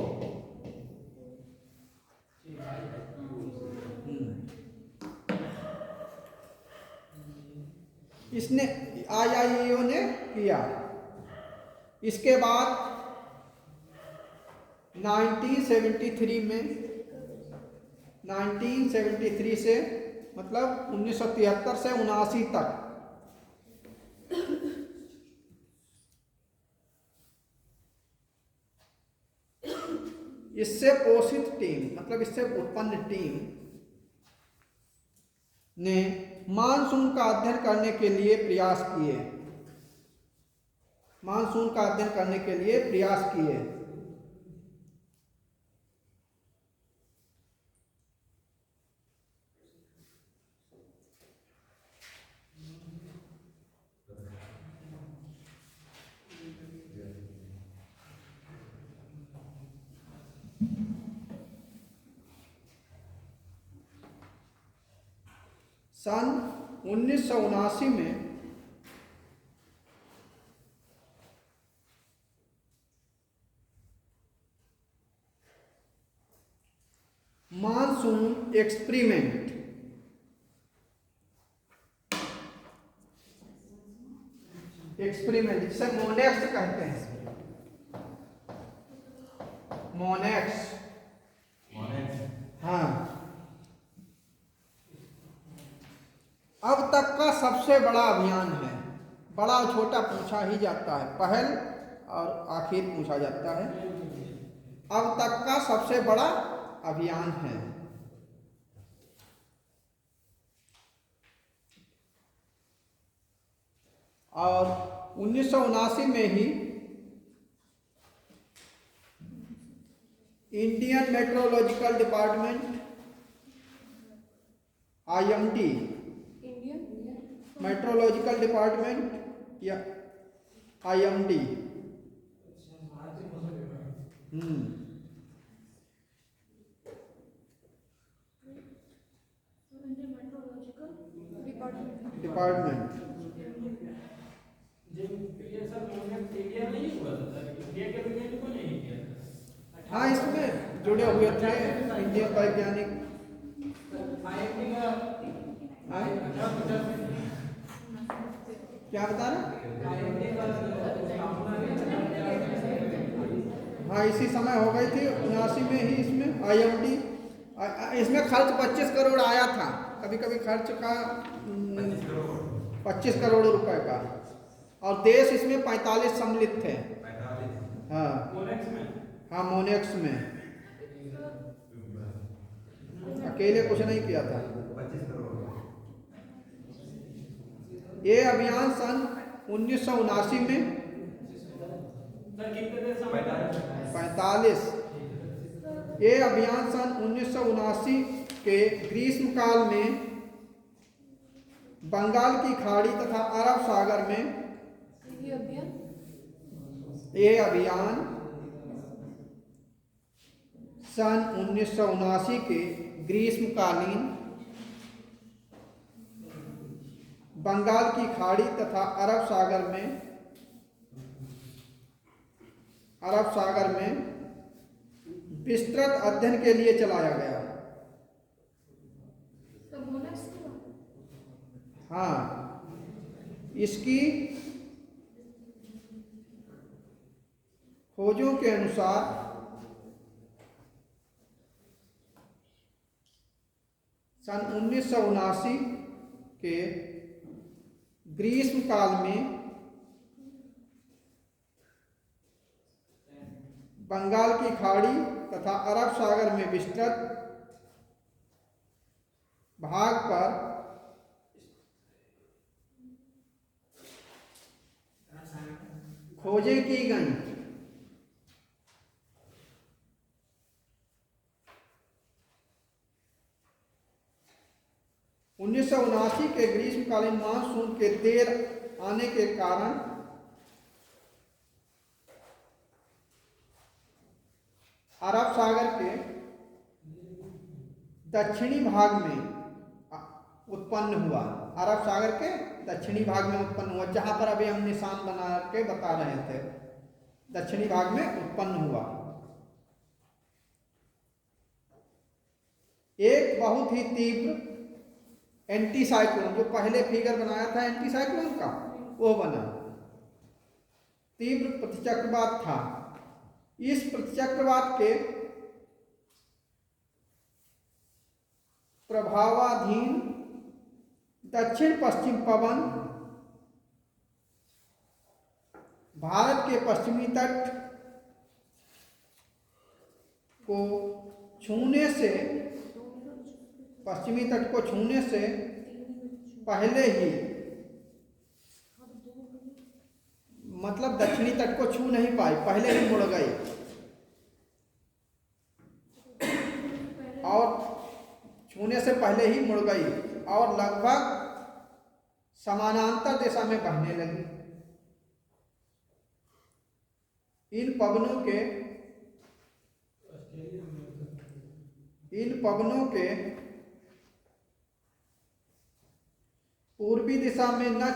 इसने IIEO ने किया। इसके बाद 1973 से मतलब 1973 से 79 तक इससे पोषित टीम मतलब इससे उत्पन्न टीम ने मानसून का अध्ययन करने के लिए प्रयास किए, मानसून का अध्ययन करने के लिए प्रयास किए। सन 1979 में मानसून एक्सपेरिमेंट जिसे मोनेक्स कहते हैं, मोनेक्स। हाँ, अब तक का सबसे बड़ा अभियान है। बड़ा और छोटा पूछा ही जाता है, पहल और आखिर पूछा जाता है। अब तक का सबसे बड़ा अभियान है। और 1979 में ही Indian meteorological department IMD, meteorological department या IMD, डिपार्टमेंट हाँ, इसमें जुड़े हुए थे इंडियन वैज्ञानिक। क्या बता रहे? हाँ, इसी समय हो गई थी 79 में ही इसमें IMD। इसमें खर्च 25 करोड़ आया था, कभी कभी खर्च का 25 करोड़ रुपए का, और देश इसमें 45 सम्मिलित थे। हाँ, हाँ, मोनेक्स में अकेले कुछ नहीं किया था। ये अभियान सन 1979 में 45, ये अभियान सन 1979 के ग्रीष्म काल में बंगाल की खाड़ी तथा अरब सागर में, ये अभियान सन 1979 के ग्रीष्मकालीन बंगाल की खाड़ी तथा अरब सागर में विस्तृत अध्ययन के लिए चलाया गया। हाँ, इसकी खोजों के अनुसार सन 1979 के ग्रीष्म काल में बंगाल की खाड़ी तथा अरब सागर में विस्तृत भाग पर खोजें की गई। उन्नीस सौ उनासी के ग्रीष्मकालीन मानसून के देर आने के कारण अरब सागर के दक्षिणी भाग में उत्पन्न हुआ। अरब सागर के दक्षिणी भाग में उत्पन्न हुआ, जहां पर अभी हम निशान बना के बता रहे थे, दक्षिणी भाग में उत्पन्न हुआ। एक बहुत ही तीव्र एंटी साइक्लोन, जो पहले फिगर बनाया था एंटी साइक्लोन का, वो बना। तीव्र प्रतिचक्रवात था। इस प्रतिचक्रवात के प्रभावाधीन दक्षिण पश्चिम पवन भारत के पश्चिमी तट को छूने से पहले ही, मतलब दक्षिणी तट को छू नहीं पाई, पहले ही मुड़ गई और छूने से पहले ही मुड़ गई और लगभग समानांतर दिशा में बहने लगी। इन पवनों के इन पवनों के पूर्वी दिशा में न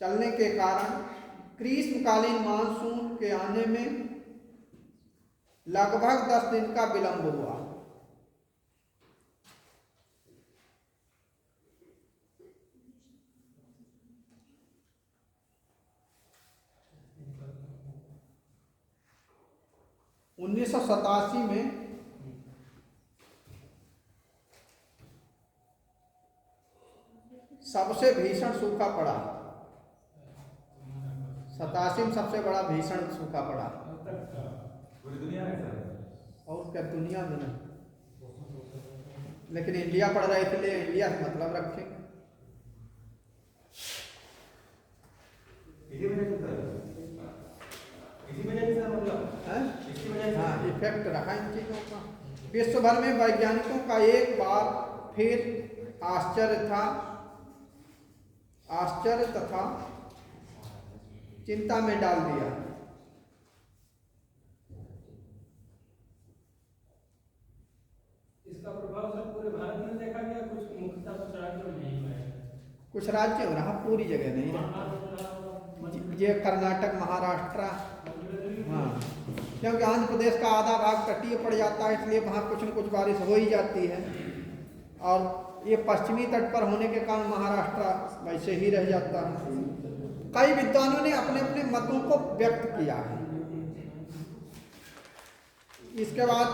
चलने के कारण ग्रीष्मकालीन मानसून के आने में लगभग 10 दिन का विलंब हुआ। उन्नीस सौ 87 में सबसे भीषण सूखा पड़ा। 87 में सबसे बड़ा भीषण सूखा पड़ा। पूरी दुनिया में सर, और क्या दुनिया में नहीं, लेकिन इंडिया पड़ रहा है इसलिए इंडिया से मतलब रखें। इसी वजह से सर, इसी वजह से सर मतलब हैं? इसकी वजह से हाँ, इफेक्ट रहा इन चीजों का। विश्व भर में वैज्ञानिकों का एक बार फिर आश्चर्य तथा चिंता में डाल दिया। इसका प्रभाव सब पूरे भारत में देखा गया, कुछ मुख्यतः कुछ राज्यों में नहीं हुआ है। कुछ राज्य हो रहा, पूरी जगह नहीं रहा। ये कर्नाटक, महाराष्ट्र, हाँ, क्योंकि आंध्र प्रदेश का आधा भाग तटीय पड़ जाता है, इसलिए वहाँ कुछ न कुछ बारिश हो ही जाती है। और ये पश्चिमी तट पर होने के कारण महाराष्ट्र वैसे ही रह जाता है। कई विद्वानों ने अपने अपने मतों को व्यक्त किया है। इसके बाद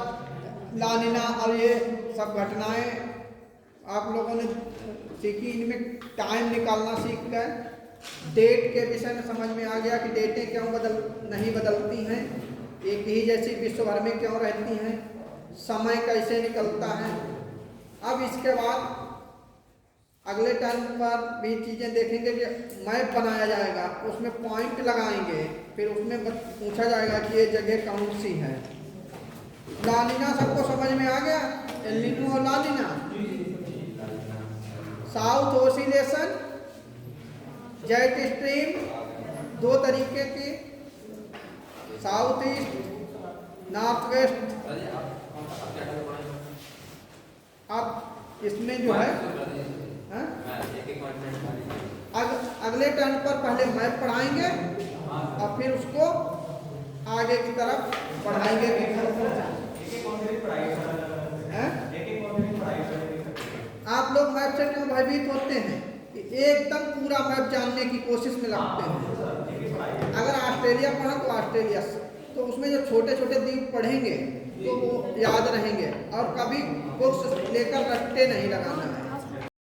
लानिना और ये सब घटनाएं आप लोगों ने सीखी, इनमें टाइम निकालना सीख गए। डेट के विषय में समझ में आ गया कि डेटें क्यों नहीं बदलती हैं, एक ही जैसी विश्व भर में क्यों रहती हैं, समय कैसे निकलता है। अब इसके बाद अगले टर्म पर भी चीज़ें देखेंगे कि मैप बनाया जाएगा, उसमें पॉइंट लगाएंगे, फिर उसमें पूछा जाएगा कि ये जगह कौन सी है। लानिना सबको समझ में आ गया, एल नीनो और लानिना। साउथ ओसिलेशन, जेट स्ट्रीम, दो तरीके की, साउथ ईस्ट, नॉर्थ वेस्ट। अब इसमें जो है अगले टर्न पर पहले मैप पढ़ाएंगे और फिर उसको आगे की तरफ पढ़ाएंगे। आप लोग मैप से क्यों भयभीत होते हैं कि एकदम पूरा मैप जानने की कोशिश में लगते हैं। अगर ऑस्ट्रेलिया पढ़ा तो ऑस्ट्रेलिया, तो उसमें जो छोटे छोटे द्वीप पढ़ेंगे तो वो याद रहेंगे, और कभी बुक्स लेकर रट्टे नहीं लगाना।